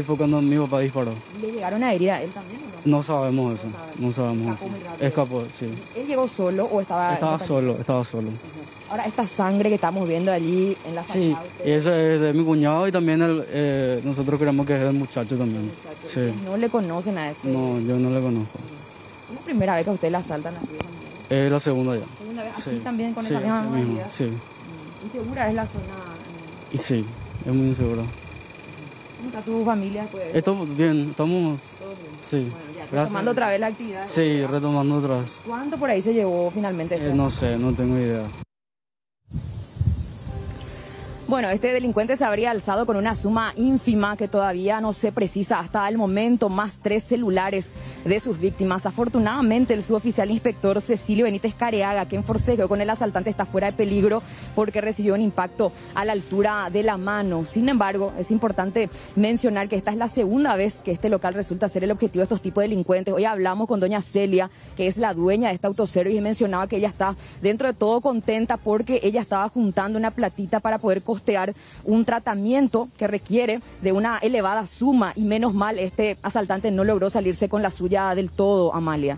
fue cuando mi papá disparó. ¿Le llegaron a herir a él también o no? No sabemos eso, no sabemos eso. Escapó, sí. ¿Él llegó solo o estaba...? Estaba solo. Ahora, esta sangre que estamos viendo allí en la fachada... Sí, y eso es de mi cuñado y también nosotros creemos que es del muchacho también. Sí. ¿No le conocen a este? No, yo no le conozco. ¿Es la primera vez que a usted la asaltan aquí? Es la segunda ya. ¿Segunda vez? Sí. ¿Así también con Sí, esa misma así modalidad? mismo, sí. ¿Insegura es la zona? Y sí, es muy inseguro. ¿Cómo está tu familia? Estamos bien, estamos... Sí. Retomando otra vez la actividad. Sí, retomando otra vez. ¿Cuánto por ahí se llevó finalmente? No sé, no tengo idea. Bueno, este delincuente se habría alzado con una suma ínfima que todavía no se precisa hasta el momento, más 3 celulares de sus víctimas. Afortunadamente, el suboficial inspector Cecilio Benítez Careaga, quien forcejeó con el asaltante, está fuera de peligro porque recibió un impacto a la altura de la mano. Sin embargo, es importante mencionar que esta es la segunda vez que este local resulta ser el objetivo de estos tipos de delincuentes. Hoy hablamos con doña Celia, que es la dueña de este autoservice, y mencionaba que ella está dentro de todo contenta porque ella estaba juntando una platita para poder costear un tratamiento que requiere de una elevada suma, y menos mal este asaltante no logró salirse con la suya del todo, Amalia.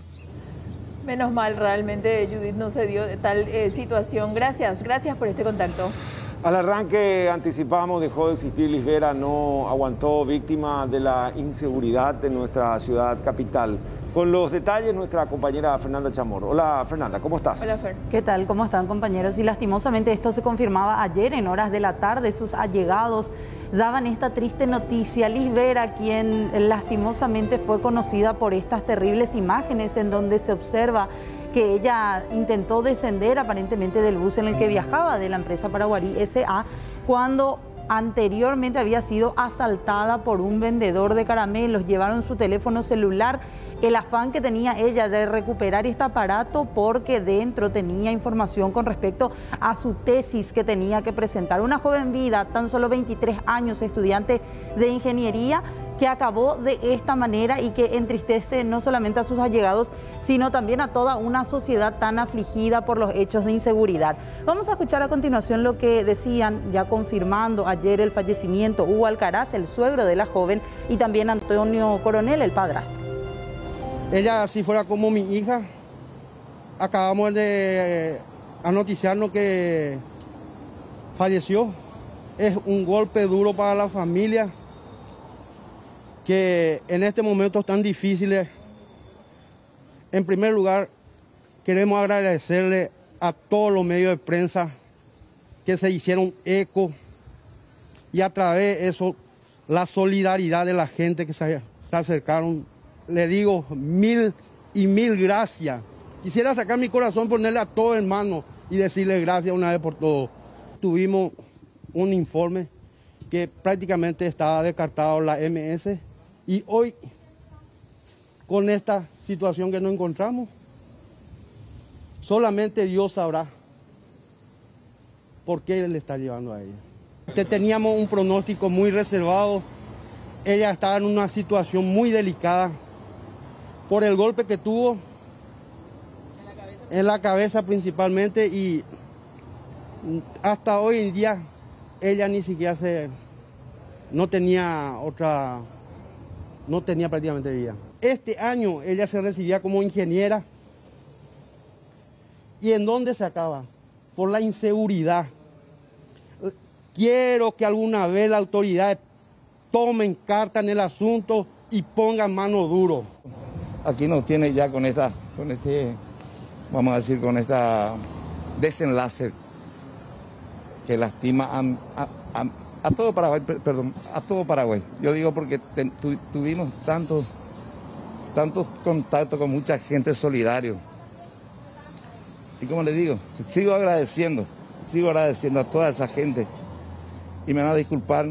Menos mal, realmente, Judith, no se dio tal situación. Gracias por este contacto. Al arranque anticipamos, dejó de existir Lisbera, no aguantó, víctima de la inseguridad de nuestra ciudad capital. Con los detalles, nuestra compañera Fernanda Chamorro. Hola, Fernanda, ¿cómo estás? Hola, Fer. ¿Qué tal? ¿Cómo están, compañeros? Y lastimosamente esto se confirmaba ayer en horas de la tarde. Sus allegados daban esta triste noticia. Lisbera, quien lastimosamente fue conocida por estas terribles imágenes en donde se observa que ella intentó descender aparentemente del bus en el que viajaba de la empresa Paraguarí S.A. cuando anteriormente había sido asaltada por un vendedor de caramelos. Llevaron su teléfono celular, el afán que tenía ella de recuperar este aparato porque dentro tenía información con respecto a su tesis que tenía que presentar. Una joven vida, tan solo 23 años, estudiante de ingeniería, que acabó de esta manera y que entristece no solamente a sus allegados, sino también a toda una sociedad tan afligida por los hechos de inseguridad. Vamos a escuchar a continuación lo que decían, ya confirmando ayer el fallecimiento, Hugo Alcaraz, el suegro de la joven, y también Antonio Coronel, el padrastro. Ella, si fuera como mi hija, acabamos de anoticiarnos que falleció. Es un golpe duro para la familia, que en este momento tan difíciles, en primer lugar, queremos agradecerle a todos los medios de prensa que se hicieron eco y a través de eso la solidaridad de la gente que se acercaron. Le digo mil y mil gracias. Quisiera sacar mi corazón, ponerle a todos en mano y decirle gracias una vez por todo. Tuvimos un informe que prácticamente estaba descartado la MS y hoy, con esta situación que nos encontramos, solamente Dios sabrá por qué le está llevando a ella. Teníamos un pronóstico muy reservado. Ella estaba en una situación muy delicada por el golpe que tuvo en la cabeza principalmente, y hasta hoy en día ella ni siquiera no tenía prácticamente vida. Este año ella se recibía como ingeniera. ¿Y en dónde se acaba? Por la inseguridad. Quiero que alguna vez la autoridad tomen carta en el asunto y pongan mano duro. Aquí nos tiene ya con este desenlace que lastima a todo Paraguay, a todo Paraguay. Yo digo porque tuvimos tantos contactos con mucha gente solidaria. Y como les digo, sigo agradeciendo a toda esa gente. Y me van a disculpar,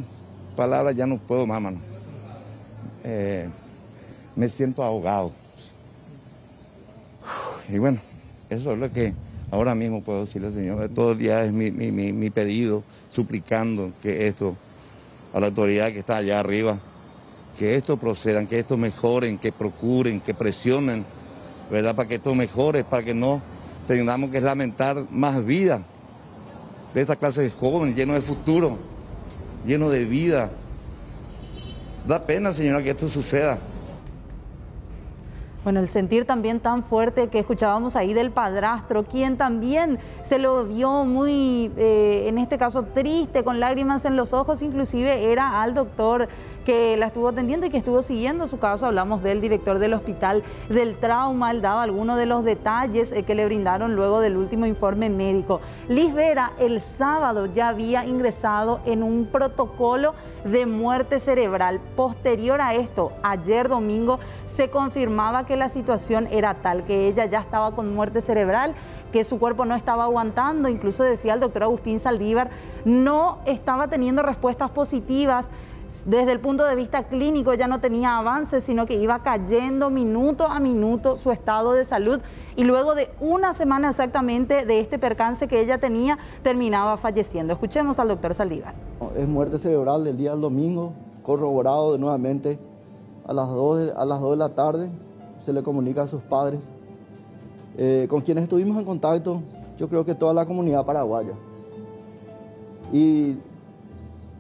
palabras ya no puedo más, mano. Me siento ahogado. Y bueno, eso es lo que ahora mismo puedo decirle al Señor. Todo el día es mi pedido, suplicando que esto, a la autoridad que está allá arriba, que esto procedan, que esto mejoren, que procuren, que presionen, ¿verdad? Para que esto mejore, para que no tengamos que lamentar más vida de esta clase de jóvenes, llenos de futuro, llenos de vida. Da pena, señora, que esto suceda. Bueno, el sentir también tan fuerte que escuchábamos ahí del padrastro, quien también se lo vio muy, en este caso, triste, con lágrimas en los ojos, inclusive era al doctor que la estuvo atendiendo y que estuvo siguiendo su caso. Hablamos del director del hospital del trauma, él daba algunos de los detalles que le brindaron luego del último informe médico. Liz Vera el sábado ya había ingresado en un protocolo de muerte cerebral. Posterior a esto, ayer domingo, se confirmaba que la situación era tal, que ella ya estaba con muerte cerebral, que su cuerpo no estaba aguantando. Incluso decía el doctor Agustín Saldívar, no estaba teniendo respuestas positivas. Desde el punto de vista clínico ya no tenía avances, sino que iba cayendo minuto a minuto su estado de salud, y luego de una semana exactamente de este percance que ella tenía, terminaba falleciendo. Escuchemos al doctor Saldívar. Es muerte cerebral del día del domingo, corroborado nuevamente a las 2 de la tarde, se le comunica a sus padres, con quienes estuvimos en contacto, yo creo que toda la comunidad paraguaya. Y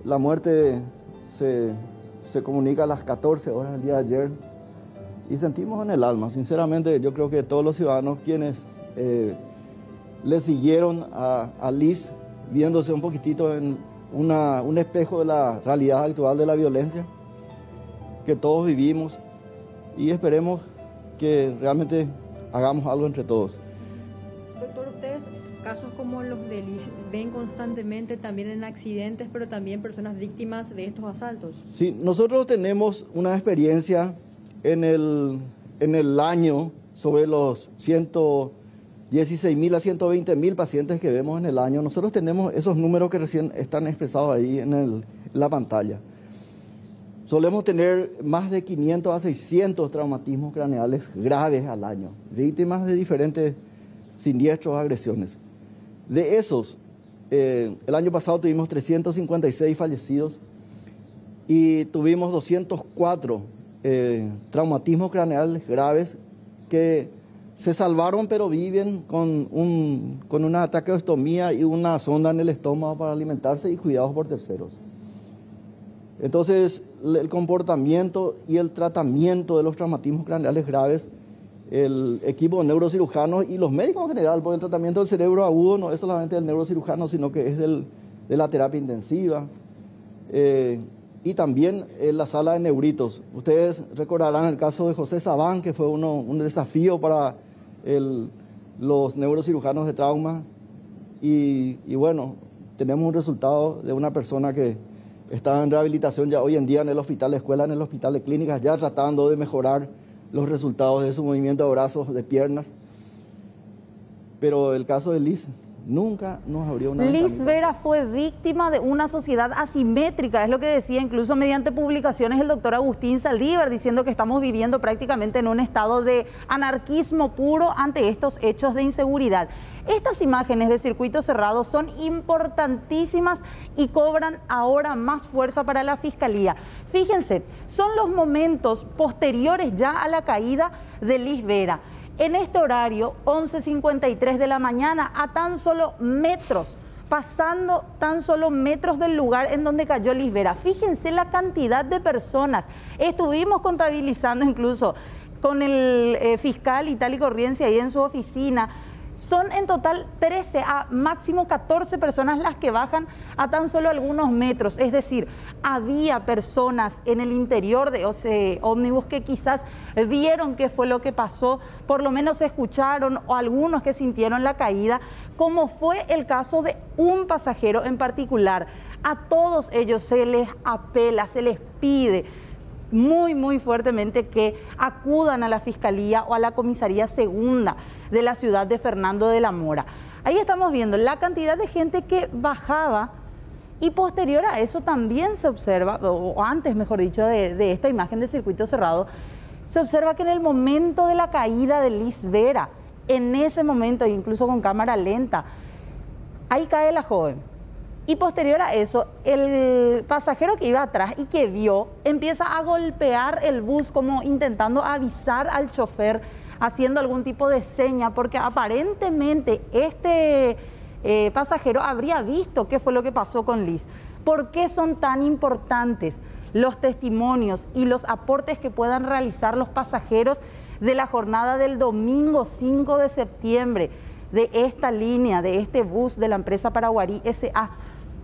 la muerte se comunica a las 14 horas del día de ayer, y sentimos en el alma, sinceramente, yo creo que todos los ciudadanos quienes le siguieron a Liz, viéndose un poquitito en un espejo de la realidad actual de la violencia que todos vivimos, y esperemos que realmente hagamos algo entre todos. Doctor, ustedes casos como los de Liz ven constantemente también en accidentes, pero también personas víctimas de estos asaltos. Sí, nosotros tenemos una experiencia en el año sobre los 116.000 a 120.000 pacientes que vemos en el año. Nosotros tenemos esos números que recién están expresados ahí en la pantalla. Solemos tener más de 500 a 600 traumatismos craneales graves al año, víctimas de diferentes siniestros, agresiones. De esos, el año pasado tuvimos 356 fallecidos y tuvimos 204 traumatismos craneales graves que se salvaron, pero viven con una traqueostomía y una sonda en el estómago para alimentarse y cuidados por terceros. Entonces, el comportamiento y el tratamiento de los traumatismos craneales graves, el equipo de neurocirujanos y los médicos en general, porque el tratamiento del cerebro agudo no es solamente del neurocirujano, sino que es de la terapia intensiva, y también la sala de neuritos. Ustedes recordarán el caso de José Sabán, que fue un desafío para el los neurocirujanos de trauma y bueno, tenemos un resultado de una persona que está en rehabilitación ya hoy en día en el hospital de escuela, en el hospital de clínicas, ya tratando de mejorar los resultados de su movimiento de brazos, de piernas. Pero el caso de Liz nunca nos abrió una Liz ventanita. Vera fue víctima de una sociedad asimétrica, es lo que decía incluso mediante publicaciones el doctor Agustín Saldívar, diciendo que estamos viviendo prácticamente en un estado de anarquismo puro ante estos hechos de inseguridad. Estas imágenes de circuito cerrado son importantísimas y cobran ahora más fuerza para la Fiscalía. Fíjense, son los momentos posteriores ya a la caída de Liz Vera. En este horario, 11:53 de la mañana, a tan solo metros, pasando tan solo metros del lugar en donde cayó Liz Vera. Fíjense la cantidad de personas. Estuvimos contabilizando incluso con el fiscal Itálico Rienzi ahí en su oficina. Son en total 13 a máximo 14 personas las que bajan a tan solo algunos metros. Es decir, había personas en el interior de ese ómnibus que quizás vieron qué fue lo que pasó, por lo menos escucharon, o algunos que sintieron la caída, como fue el caso de un pasajero en particular. A todos ellos se les apela, se les pide muy fuertemente que acudan a la Fiscalía o a la Comisaría Segunda de la ciudad de Fernando de la Mora. Ahí estamos viendo la cantidad de gente que bajaba y posterior a eso también se observa, o antes mejor dicho, de esta imagen de circuito cerrado, se observa que en el momento de la caída de Liz Vera, en ese momento, incluso con cámara lenta, ahí cae la joven. Y posterior a eso, el pasajero que iba atrás y que vio, empieza a golpear el bus como intentando avisar al chofer, haciendo algún tipo de seña, porque aparentemente este pasajero habría visto qué fue lo que pasó con Liz. ¿Por qué son tan importantes los testimonios y los aportes que puedan realizar los pasajeros de la jornada del domingo 5 de septiembre de esta línea, de este bus de la empresa Paraguarí S.A.?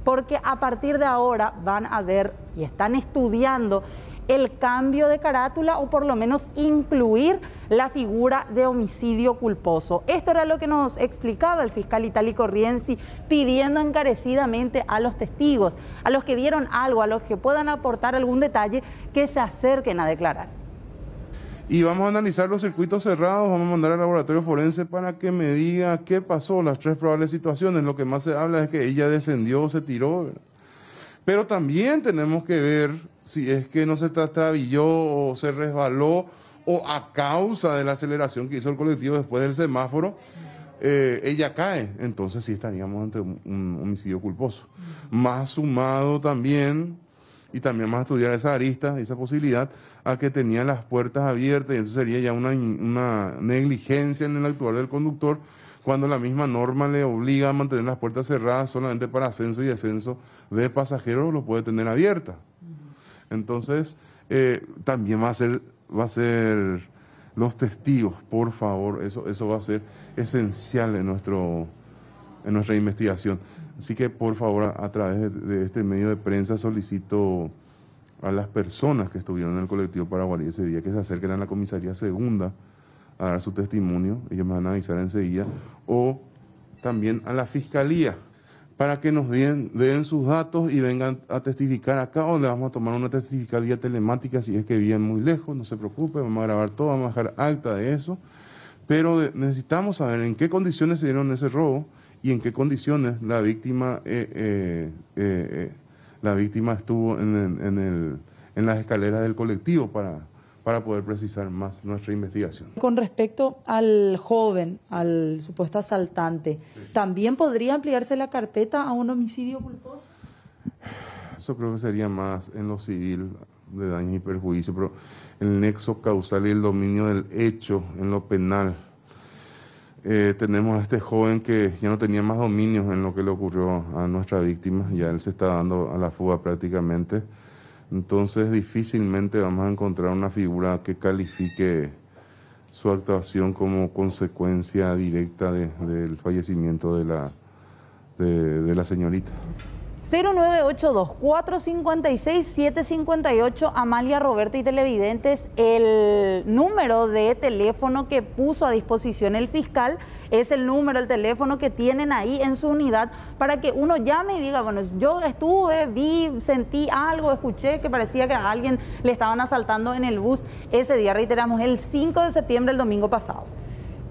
Porque a partir de ahora van a ver y están estudiando el cambio de carátula o por lo menos incluir la figura de homicidio culposo. Esto era lo que nos explicaba el fiscal Itálico Rienzi, pidiendo encarecidamente a los testigos, a los que vieron algo, a los que puedan aportar algún detalle, que se acerquen a declarar. Y vamos a analizar los circuitos cerrados, vamos a mandar al laboratorio forense para que me diga qué pasó, las tres probables situaciones. Lo que más se habla es que ella descendió o se tiró, ¿verdad? Pero también tenemos que ver si es que no se trastabilló o se resbaló, o a causa de la aceleración que hizo el colectivo después del semáforo, ella cae. Entonces sí estaríamos ante un homicidio culposo. Más sumado también, y también vamos a estudiar esa arista, esa posibilidad, a que tenía las puertas abiertas, y eso sería ya una negligencia en el actuar del conductor, cuando la misma norma le obliga a mantener las puertas cerradas solamente para ascenso y descenso de pasajeros, lo puede tener abiertas. Entonces, también va a ser los testigos, por favor, eso va a ser esencial en nuestra investigación. Así que, por favor, a través de este medio de prensa solicito a las personas que estuvieron en el colectivo Paraguarí ese día que se acerquen a la Comisaría Segunda a dar su testimonio, ellos me van a avisar enseguida, o también a la Fiscalía, para que nos den sus datos y vengan a testificar acá, o le vamos a tomar una testificaría telemática si es que viven muy lejos, no se preocupe, vamos a grabar todo, vamos a dejar acta de eso, pero necesitamos saber en qué condiciones se dieron ese robo y en qué condiciones la víctima estuvo en las escaleras del colectivo para poder precisar más nuestra investigación. Con respecto al joven, al supuesto asaltante, ¿también podría ampliarse la carpeta a un homicidio culposo? Eso creo que sería más en lo civil de daños y perjuicios, pero el nexo causal y el dominio del hecho en lo penal. Tenemos a este joven que ya no tenía más dominio en lo que le ocurrió a nuestra víctima, ya él se está dando a la fuga prácticamente. Entonces difícilmente vamos a encontrar una figura que califique su actuación como consecuencia directa del fallecimiento de la señorita. 0982-456-758, Amalia, Roberto y televidentes, el número de teléfono que puso a disposición el fiscal es el número, el teléfono que tienen ahí en su unidad para que uno llame y diga, bueno, yo estuve, vi, sentí algo, escuché que parecía que a alguien le estaban asaltando en el bus ese día, reiteramos, el 5 de septiembre, el domingo pasado.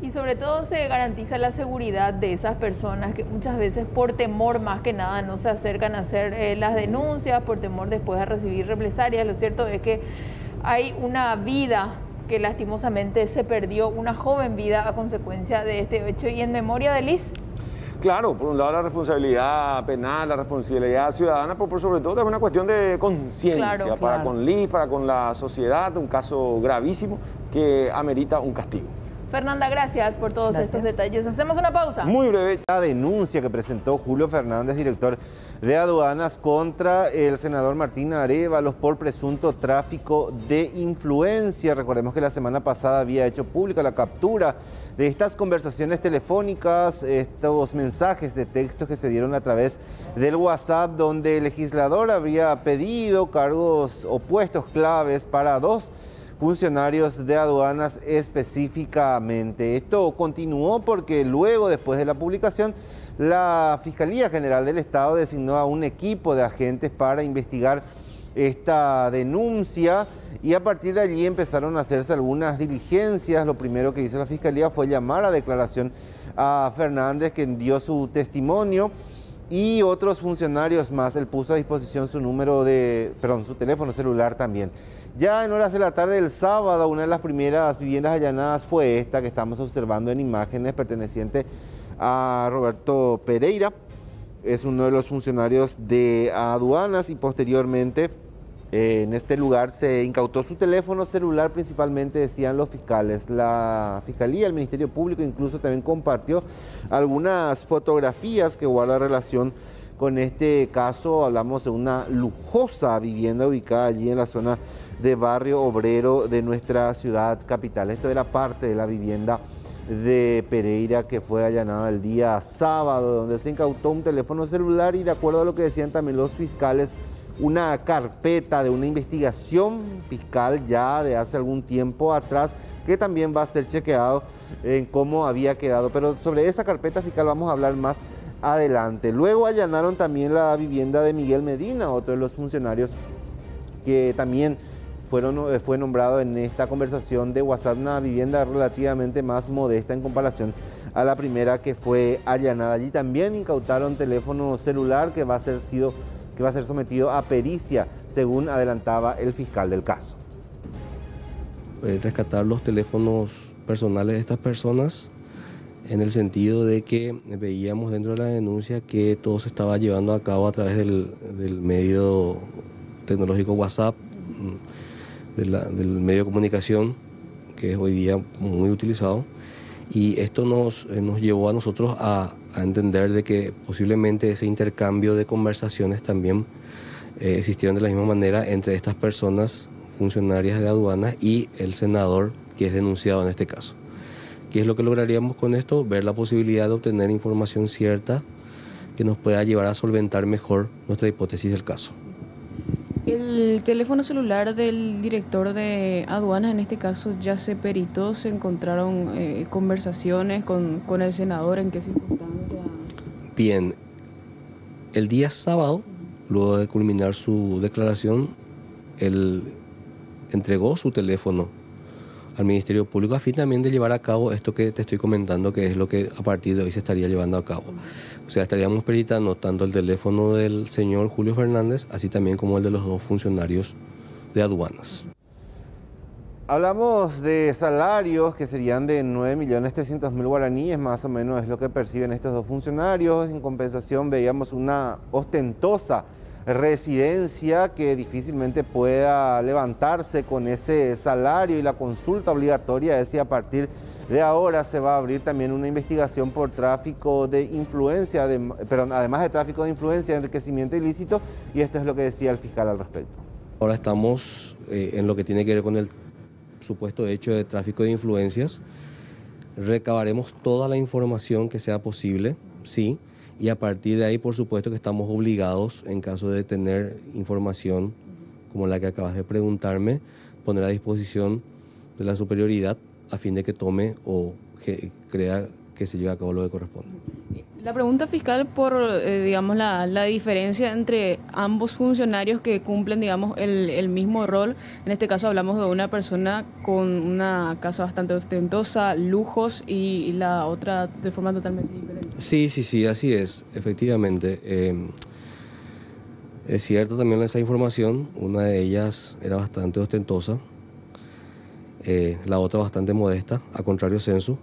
Y sobre todo se garantiza la seguridad de esas personas que muchas veces por temor más que nada no se acercan a hacer las denuncias, por temor después de recibir represalias. Lo cierto es que hay una vida que lastimosamente se perdió, una joven vida a consecuencia de este hecho. Y en memoria de Liz. Claro, por un lado la responsabilidad penal, la responsabilidad ciudadana, pero por sobre todo es una cuestión de conciencia para con Liz, para con la sociedad, un caso gravísimo que amerita un castigo. Fernanda, gracias por todos estos detalles. Hacemos una pausa. Muy breve. La denuncia que presentó Julio Fernández, director de aduanas, contra el senador Martín Arévalos por presunto tráfico de influencia. Recordemos que la semana pasada había hecho pública la captura de estas conversaciones telefónicas, estos mensajes de texto que se dieron a través del WhatsApp, donde el legislador habría pedido cargos o puestos claves para dos funcionarios de aduanas específicamente. Esto continuó porque luego, después de la publicación, la Fiscalía General del Estado designó a un equipo de agentes para investigar esta denuncia y a partir de allí empezaron a hacerse algunas diligencias. Lo primero que hizo la Fiscalía fue llamar a declaración a Fernández, quien dio su testimonio, y otros funcionarios más. Él puso a disposición su su teléfono celular también. Ya en horas de la tarde del sábado, una de las primeras viviendas allanadas fue esta que estamos observando en imágenes, perteneciente a Roberto Pereira. Es uno de los funcionarios de aduanas y posteriormente en este lugar se incautó su teléfono celular, principalmente, decían los fiscales. La Fiscalía, el Ministerio Público incluso también compartió algunas fotografías que guardan relación con este caso. Hablamos de una lujosa vivienda ubicada allí en la zona de Barrio Obrero de nuestra ciudad capital. Esto era parte de la vivienda de Pereira que fue allanada el día sábado, donde se incautó un teléfono celular y, de acuerdo a lo que decían también los fiscales, una carpeta de una investigación fiscal ya de hace algún tiempo atrás, que también va a ser chequeado en cómo había quedado. Pero sobre esa carpeta fiscal vamos a hablar más adelante. Luego allanaron también la vivienda de Miguel Medina, otro de los funcionarios que también fue nombrado en esta conversación de WhatsApp, una vivienda relativamente más modesta en comparación a la primera que fue allanada. Allí también incautaron teléfono celular que va a ser sometido a pericia, según adelantaba el fiscal del caso. Rescatar los teléfonos personales de estas personas, en el sentido de que veíamos dentro de la denuncia que todo se estaba llevando a cabo a través del medio tecnológico WhatsApp, del medio de comunicación, que es hoy día muy utilizado, y esto nos llevó a nosotros a entender de que posiblemente ese intercambio de conversaciones también existieron de la misma manera entre estas personas funcionarias de aduanas y el senador que es denunciado en este caso. ¿Qué es lo que lograríamos con esto? Ver la posibilidad de obtener información cierta que nos pueda llevar a solventar mejor nuestra hipótesis del caso. El teléfono celular del director de aduanas, en este caso, ya se peritó, se encontraron conversaciones con el senador, ¿en qué circunstancias? Bien, el día sábado, luego de culminar su declaración, él entregó su teléfono al Ministerio Público a fin también de llevar a cabo esto que te estoy comentando, que es lo que a partir de hoy se estaría llevando a cabo. O sea, estaríamos peritando tanto el teléfono del señor Julio Fernández, así también como el de los dos funcionarios de aduanas. Hablamos de salarios que serían de 9.300.000 guaraníes, más o menos es lo que perciben estos dos funcionarios. En compensación veíamos una ostentosa residencia que difícilmente pueda levantarse con ese salario, y la consulta obligatoria es si a partir de ahora se va a abrir también una investigación por tráfico de influencia, además de tráfico de influencia, enriquecimiento ilícito, y esto es lo que decía el fiscal al respecto. Ahora estamos en lo que tiene que ver con el supuesto hecho de tráfico de influencias. Recabaremos toda la información que sea posible, sí, y a partir de ahí, por supuesto, que estamos obligados, en caso de tener información como la que acabas de preguntarme, poner a disposición de la superioridad a fin de que tome o que crea que se lleve a cabo lo que corresponde. La pregunta fiscal por, digamos, la diferencia entre ambos funcionarios que cumplen, digamos, el mismo rol. En este caso hablamos de una persona con una casa bastante ostentosa, lujos, y la otra de forma totalmente diferente. Sí, así es, efectivamente. Es cierto también esa información, una de ellas era bastante ostentosa, la otra bastante modesta, a contrario censo.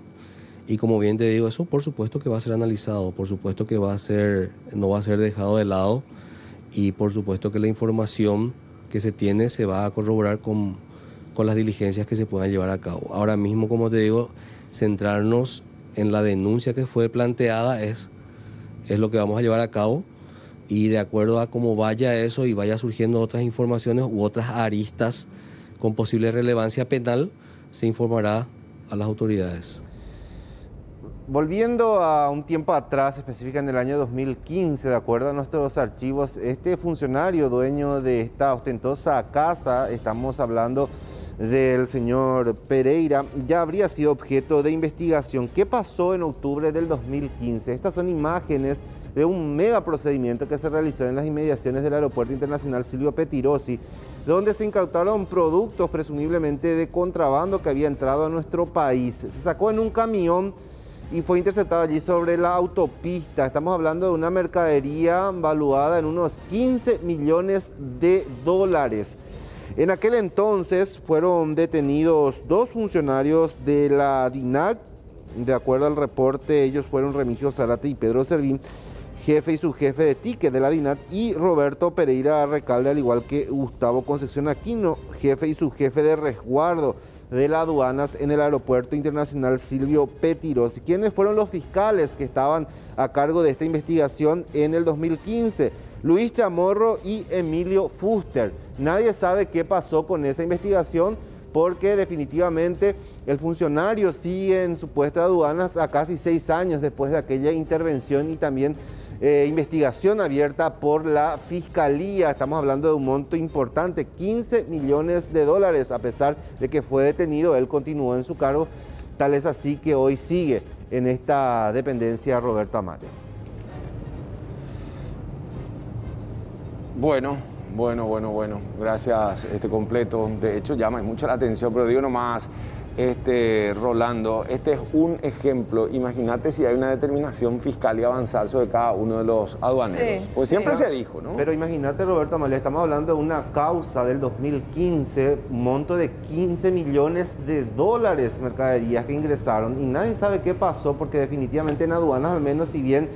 Y como bien te digo, eso por supuesto que va a ser analizado, por supuesto que no va a ser dejado de lado, y por supuesto que la información que se tiene se va a corroborar con las diligencias que se puedan llevar a cabo. Ahora mismo, como te digo, centrarnos en la denuncia que fue planteada es lo que vamos a llevar a cabo, y de acuerdo a cómo vaya eso y vaya surgiendo otras informaciones u otras aristas con posible relevancia penal, se informará a las autoridades. Volviendo a un tiempo atrás, específica en el año 2015, de acuerdo a nuestros archivos, este funcionario dueño de esta ostentosa casa, estamos hablando del señor Pereira, ya habría sido objeto de investigación. ¿Qué pasó en octubre del 2015? Estas son imágenes de un mega procedimiento que se realizó en las inmediaciones del Aeropuerto Internacional Silvio Pettirossi, donde se incautaron productos presumiblemente de contrabando que había entrado a nuestro país. Se sacó en un camión y fue interceptado allí sobre la autopista. Estamos hablando de una mercadería valuada en unos 15 millones de dólares. En aquel entonces fueron detenidos 2 funcionarios de la DINAC. De acuerdo al reporte, ellos fueron Remigio Zárate y Pedro Servín, jefe y subjefe de ticket de la DINAC, y Roberto Pereira Recalde, al igual que Gustavo Concepción Aquino, jefe y subjefe de resguardo de las aduanas en el Aeropuerto Internacional Silvio Pettirossi. ¿Quiénes fueron los fiscales que estaban a cargo de esta investigación en el 2015? Luis Chamorro y Emilio Fuster. Nadie sabe qué pasó con esa investigación, porque definitivamente el funcionario sigue en su puesto de aduanas a casi 6 años después de aquella intervención y también investigación abierta por la Fiscalía. Estamos hablando de un monto importante, 15 millones de dólares, a pesar de que fue detenido, él continuó en su cargo, tal es así que hoy sigue en esta dependencia Roberto Amalia. Bueno, gracias, completo. De hecho, llama mucho la atención, pero digo nomás, Rolando, este es un ejemplo. Imagínate si hay una determinación fiscal y avanzar sobre cada uno de los aduaneros. Pues siempre se dijo, ¿no? Pero imagínate, Roberto Amalia, estamos hablando de una causa del 2015, un monto de 15 millones de dólares, mercaderías que ingresaron, y nadie sabe qué pasó, porque definitivamente en aduanas, al menos, si bien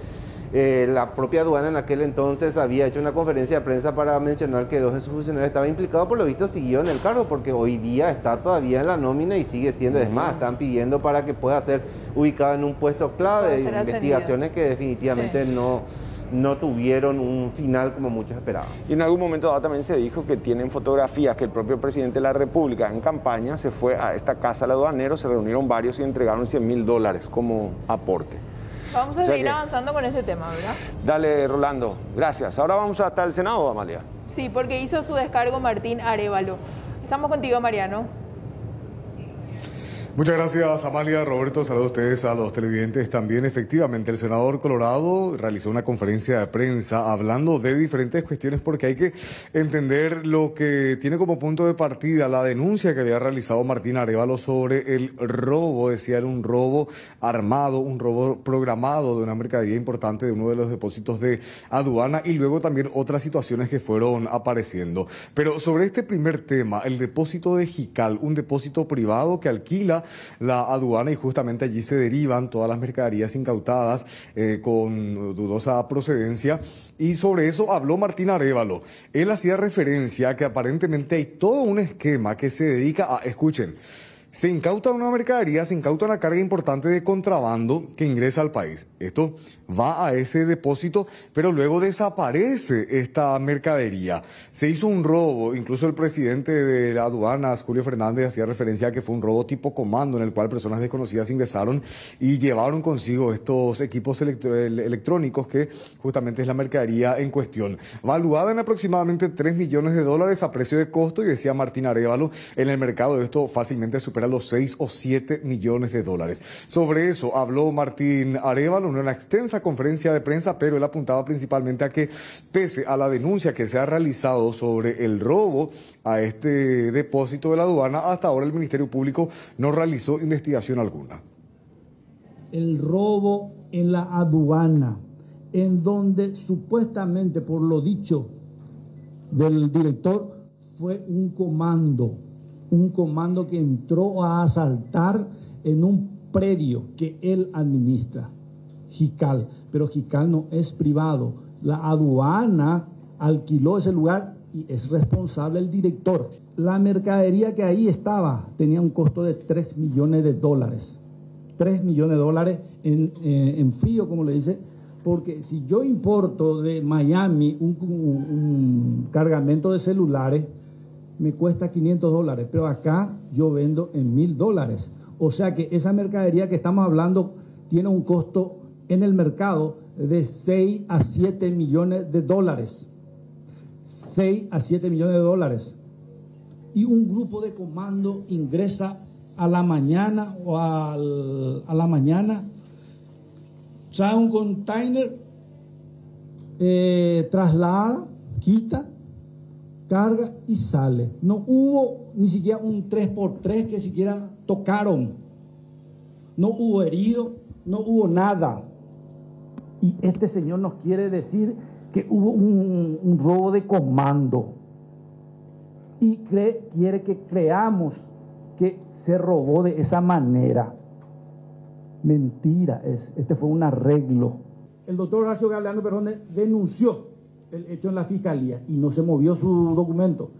la propia aduana en aquel entonces había hecho una conferencia de prensa para mencionar que 2 de sus funcionarios estaban implicados, por lo visto siguió en el cargo, porque hoy día está todavía en la nómina y sigue siendo. Es más, están pidiendo para que pueda ser ubicado en un puesto clave, investigaciones que definitivamente no tuvieron un final como muchos esperaban. Y en algún momento dado también se dijo que tienen fotografías que el propio presidente de la República en campaña se fue a esta casa del aduanero, se reunieron varios y entregaron $100.000 como aporte. Vamos a seguir avanzando con este tema, ¿verdad? Dale, Rolando. Gracias. Ahora vamos hasta el Senado, Amalia. Sí, porque hizo su descargo Martín Arévalo. Estamos contigo, Mariano. Muchas gracias, Amalia. Roberto, saludos a ustedes, a los televidentes también. Efectivamente, el senador Colorado realizó una conferencia de prensa hablando de diferentes cuestiones, porque hay que entender lo que tiene como punto de partida la denuncia que había realizado Martín Arévalo sobre el robo. Decía, era un robo armado, un robo programado de una mercadería importante de uno de los depósitos de aduana, y luego también otras situaciones que fueron apareciendo. Pero sobre este primer tema, el depósito de Jical, un depósito privado que alquila la aduana, y justamente allí se derivan todas las mercaderías incautadas con dudosa procedencia, y sobre eso habló Martín Arévalo. Él hacía referencia a que aparentemente hay todo un esquema que se dedica a, escuchen, Se incauta una mercadería, se incauta una carga importante de contrabando que ingresa al país. Esto va a ese depósito, pero luego desaparece esta mercadería. Se hizo un robo, incluso el presidente de las aduanas, Julio Fernández, hacía referencia a que fue un robo tipo comando en el cual personas desconocidas ingresaron y llevaron consigo estos equipos electrónicos que justamente es la mercadería en cuestión. Valuada en aproximadamente $3 millones a precio de costo, y decía Martín Arévalo, en el mercado esto fácilmente supera los 6 o 7 millones de dólares. Sobre eso habló Martín Arévalo en una extensa conferencia de prensa, pero él apuntaba principalmente a que, pese a la denuncia que se ha realizado sobre el robo a este depósito de la aduana, hasta ahora el Ministerio Público no realizó investigación alguna. El robo en la aduana, en donde supuestamente, por lo dicho del director, fue un comando que entró a asaltar en un predio que él administra, Jical, pero Jical no es privado. La aduana alquiló ese lugar y es responsable el director. La mercadería que ahí estaba tenía un costo de $3 millones. $3 millones en frío, como le dice, porque si yo importo de Miami un cargamento de celulares, me cuesta $500, pero acá yo vendo en $1,000. O sea que esa mercadería que estamos hablando tiene un costo en el mercado de 6 a 7 millones de dólares. 6 a 7 millones de dólares. Y un grupo de comando ingresa a la mañana a la mañana, trae un container, traslada, quita, carga y sale. No hubo ni siquiera un 3x3 que siquiera tocaron. No hubo herido, no hubo nada. Y este señor nos quiere decir que hubo un robo de comando. Y quiere que creamos que se robó de esa manera. Mentira es. Este fue un arreglo. El doctor Horacio Galeano Perrone denunció el hecho en la fiscalía y no se movió su documento.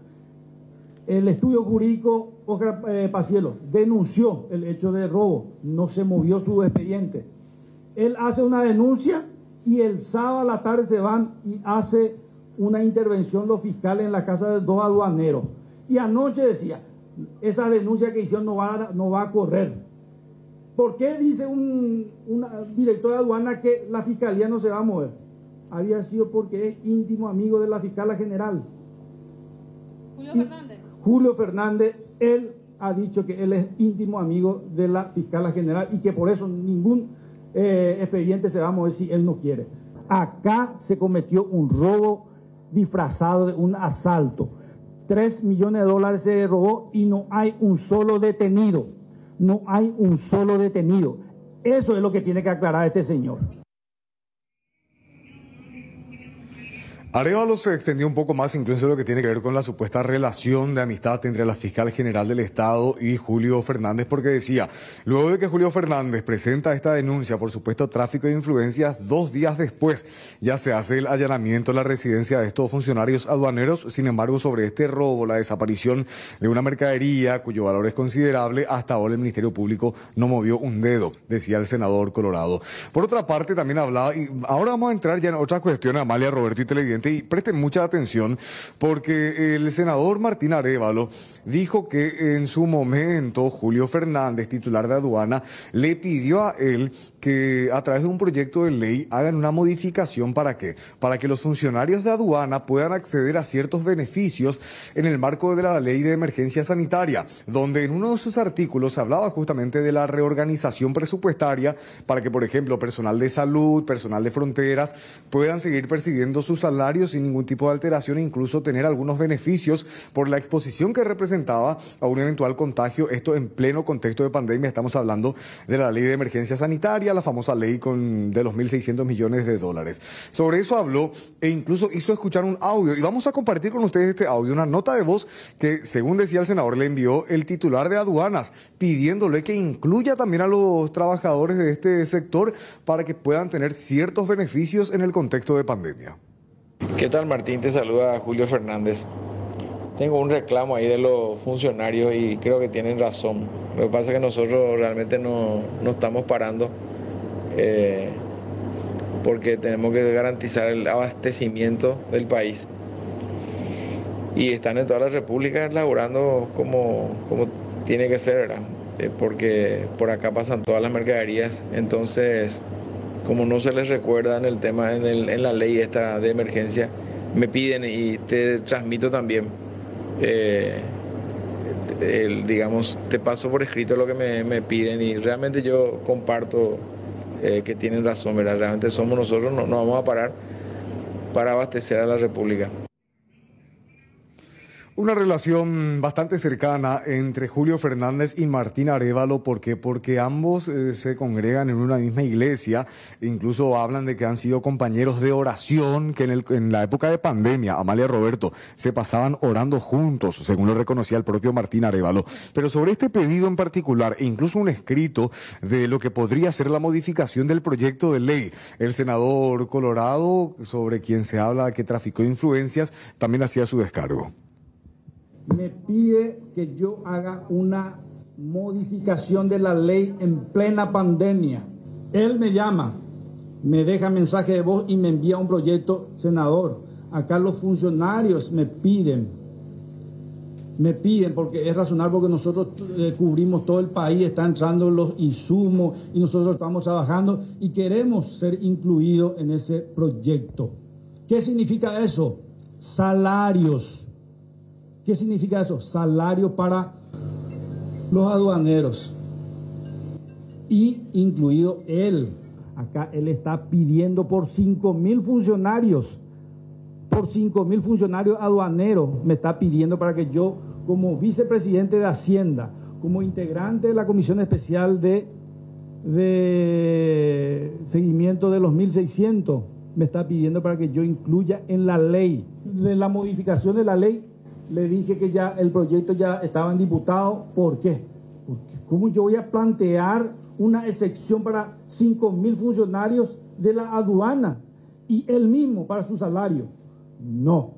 El estudio jurídico Oscar Pacielo denunció el hecho de robo, no se movió su expediente. Él hace una denuncia y el sábado a la tarde se van y hace una intervención los fiscales en la casa de 2 aduaneros. Y anoche decía, esa denuncia que hicieron no va a correr. ¿Por qué dice un director de aduana que la fiscalía no se va a mover? Había sido porque es íntimo amigo de la fiscala general. Julio Fernández, él ha dicho que él es íntimo amigo de la fiscala general y que por eso ningún expediente se va a mover si él no quiere. Acá se cometió un robo disfrazado de un asalto. $3 millones se robó y no hay un solo detenido. No hay un solo detenido. Eso es lo que tiene que aclarar este señor. Arévalo se extendió un poco más incluso en lo que tiene que ver con la supuesta relación de amistad entre la fiscal general del Estado y Julio Fernández, porque decía, luego de que Julio Fernández presenta esta denuncia por supuesto tráfico de influencias, 2 días después ya se hace el allanamiento a la residencia de estos funcionarios aduaneros. Sin embargo, sobre este robo, la desaparición de una mercadería cuyo valor es considerable, hasta ahora el Ministerio Público no movió un dedo, decía el senador Colorado. Por otra parte, también hablaba, y ahora vamos a entrar ya en otra cuestión, Amalia, Roberto y televidente, y presten mucha atención porque el senador Martín Arévalo dijo que en su momento Julio Fernández, titular de aduana, le pidió a él que a través de un proyecto de ley hagan una modificación. ¿Para qué? Para que los funcionarios de aduana puedan acceder a ciertos beneficios en el marco de la ley de emergencia sanitaria, donde en uno de sus artículos se hablaba justamente de la reorganización presupuestaria para que, por ejemplo, personal de salud, personal de fronteras puedan seguir percibiendo sus salarios sin ningún tipo de alteración e incluso tener algunos beneficios por la exposición que representaba a un eventual contagio, esto en pleno contexto de pandemia. Estamos hablando de la ley de emergencia sanitaria, la famosa ley de los $1.600 millones. Sobre eso habló e incluso hizo escuchar un audio y vamos a compartir con ustedes este audio, una nota de voz que, según decía el senador, le envió el titular de aduanas pidiéndole que incluya también a los trabajadores de este sector para que puedan tener ciertos beneficios en el contexto de pandemia. ¿Qué tal, Martín? Te saluda Julio Fernández. tengo un reclamo ahí de los funcionarios y creo que tienen razón. Lo que pasa es que nosotros realmente no estamos parando porque tenemos que garantizar el abastecimiento del país. Y están en toda la República laburando como tiene que ser, ¿verdad? Porque por acá pasan todas las mercaderías. Entonces, como no se les recuerda en el tema, en la ley esta de emergencia, me piden y te transmito también, digamos, te paso por escrito lo que me piden y realmente yo comparto que tienen razón, ¿verdad? Realmente somos nosotros, no vamos a parar para abastecer a la República. Una relación bastante cercana entre Julio Fernández y Martín Arévalo. ¿Por qué? Porque ambos se congregan en una misma iglesia. Incluso hablan de que han sido compañeros de oración, que en la época de pandemia, Amalia Roberto, se pasaban orando juntos, según lo reconocía el propio Martín Arévalo. Pero sobre este pedido en particular, e incluso un escrito de lo que podría ser la modificación del proyecto de ley, el senador Colorado, sobre quien se habla que traficó influencias, también hacía su descargo. Me pide que yo haga una modificación de la ley en plena pandemia. Él me llama, me deja mensaje de voz y me envía un proyecto, senador. Acá los funcionarios me piden porque es razonable, porque nosotros cubrimos todo el país, están entrando los insumos y nosotros estamos trabajando y queremos ser incluidos en ese proyecto. ¿Qué significa eso? Salarios. ¿Qué significa eso? Salario para los aduaneros. Y incluido él. Acá él está pidiendo por 5.000 funcionarios. Por 5.000 funcionarios aduaneros me está pidiendo para que yo, como vicepresidente de Hacienda, como integrante de la Comisión Especial de Seguimiento de los 1.600, me está pidiendo para que yo incluya en la ley. De la modificación de la ley, le dije que ya el proyecto ya estaba en diputado. ¿Por qué? Porque ¿cómo yo voy a plantear una excepción para 5.000 funcionarios de la aduana y él mismo para su salario? No.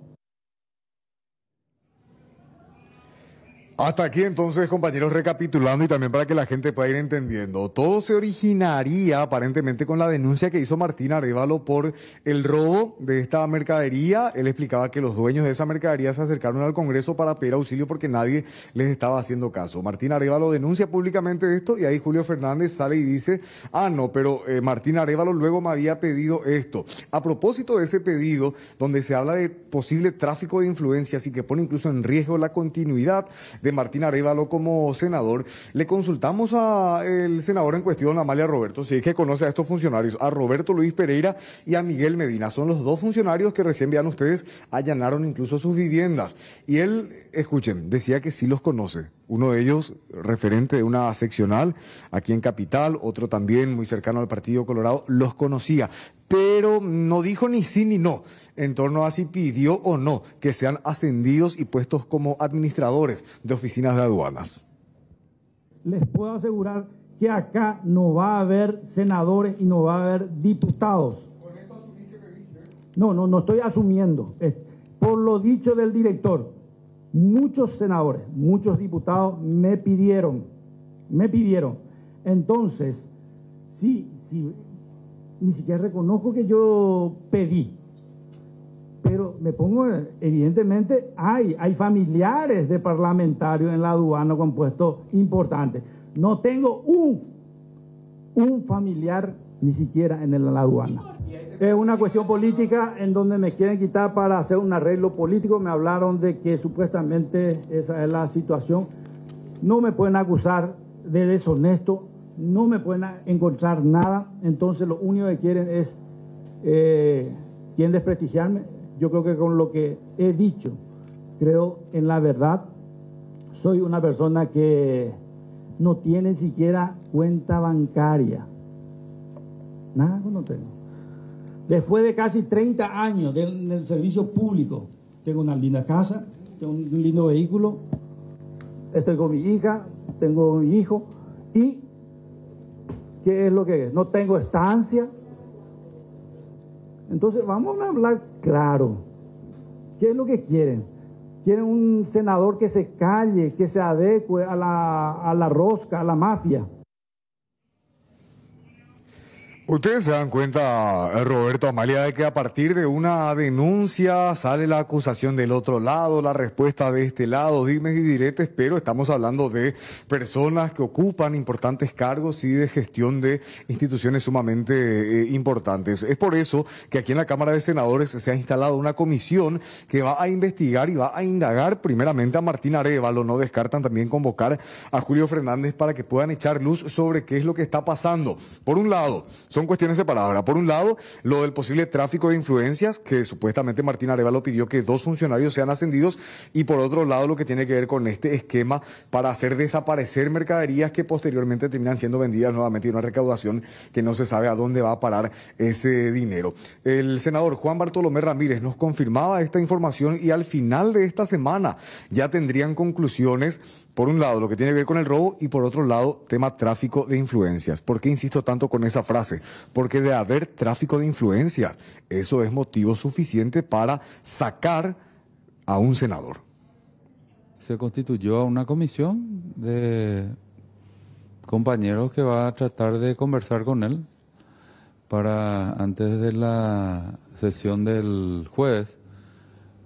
Hasta aquí entonces, compañeros, recapitulando y también para que la gente pueda ir entendiendo. Todo se originaría aparentemente con la denuncia que hizo Martín Arévalo por el robo de esta mercadería. Él explicaba que los dueños de esa mercadería se acercaron al Congreso para pedir auxilio porque nadie les estaba haciendo caso. Martín Arévalo denuncia públicamente esto y ahí Julio Fernández sale y dice, pero Martín Arévalo luego me había pedido esto. A propósito de ese pedido, donde se habla de posible tráfico de influencias y que pone incluso en riesgo la continuidad de Martín Arévalo como senador, le consultamos al senador en cuestión, Amalia Roberto, si es que conoce a estos funcionarios, a Roberto Luis Pereira y a Miguel Medina. Son los dos funcionarios que recién vean ustedes, allanaron incluso sus viviendas. Y él, escuchen, decía que sí los conoce. Uno de ellos, referente de una seccional aquí en Capital, otro también muy cercano al Partido Colorado, los conocía, pero no dijo ni sí ni no en torno a si pidió o no que sean ascendidos y puestos como administradores de oficinas de aduanas. Les puedo asegurar que acá no va a haber senadores y no va a haber diputados. No estoy asumiendo. Por lo dicho del director, muchos senadores, muchos diputados me pidieron. Entonces, sí, ni siquiera reconozco que yo pedí. Pero me pongo, evidentemente, hay familiares de parlamentarios en la aduana con puestos importantes. No tengo un familiar ni siquiera en la aduana. Es una cuestión política en donde me quieren quitar para hacer un arreglo político. Me hablaron de que supuestamente esa es la situación. No me pueden acusar de deshonesto, no me pueden encontrar nada. Entonces lo único que quieren es quieren desprestigiarme. Yo creo que con lo que he dicho, creo en la verdad. Soy una persona que no tiene siquiera cuenta bancaria. Nada, no tengo. Después de casi 30 años en el servicio público, tengo una linda casa, tengo un lindo vehículo, estoy con mi hija, tengo mi hijo, y ¿qué es lo que es? No tengo estancia. Entonces vamos a hablar claro. ¿Qué es lo que quieren? quieren un senador que se calle, que se adecue a la rosca, a la mafia. Ustedes se dan cuenta, Roberto, Amalia, de que a partir de una denuncia sale la acusación del otro lado, la respuesta de este lado, dimes y diretes, pero estamos hablando de personas que ocupan importantes cargos y de gestión de instituciones sumamente importantes. Es por eso que aquí en la Cámara de Senadores se ha instalado una comisión que va a investigar y va a indagar primeramente a Martín Arévalo. No descartan también convocar a Julio Fernández para que puedan echar luz sobre qué es lo que está pasando. Por un lado, son cuestiones separadas. Ahora, por un lado, lo del posible tráfico de influencias, que supuestamente Martín Arévalo pidió que 2 funcionarios sean ascendidos, y por otro lado, lo que tiene que ver con este esquema para hacer desaparecer mercaderías que posteriormente terminan siendo vendidas nuevamente y una recaudación que no se sabe a dónde va a parar ese dinero. El senador Juan Bartolomé Ramírez nos confirmaba esta información y al final de esta semana ya tendrían conclusiones. Por un lado, lo que tiene que ver con el robo y por otro lado, tema tráfico de influencias. ¿Por qué insisto tanto con esa frase? Porque de haber tráfico de influencias, eso es motivo suficiente para sacar a un senador. Se constituyó una comisión de compañeros que va a tratar de conversar con él para antes de la sesión del jueves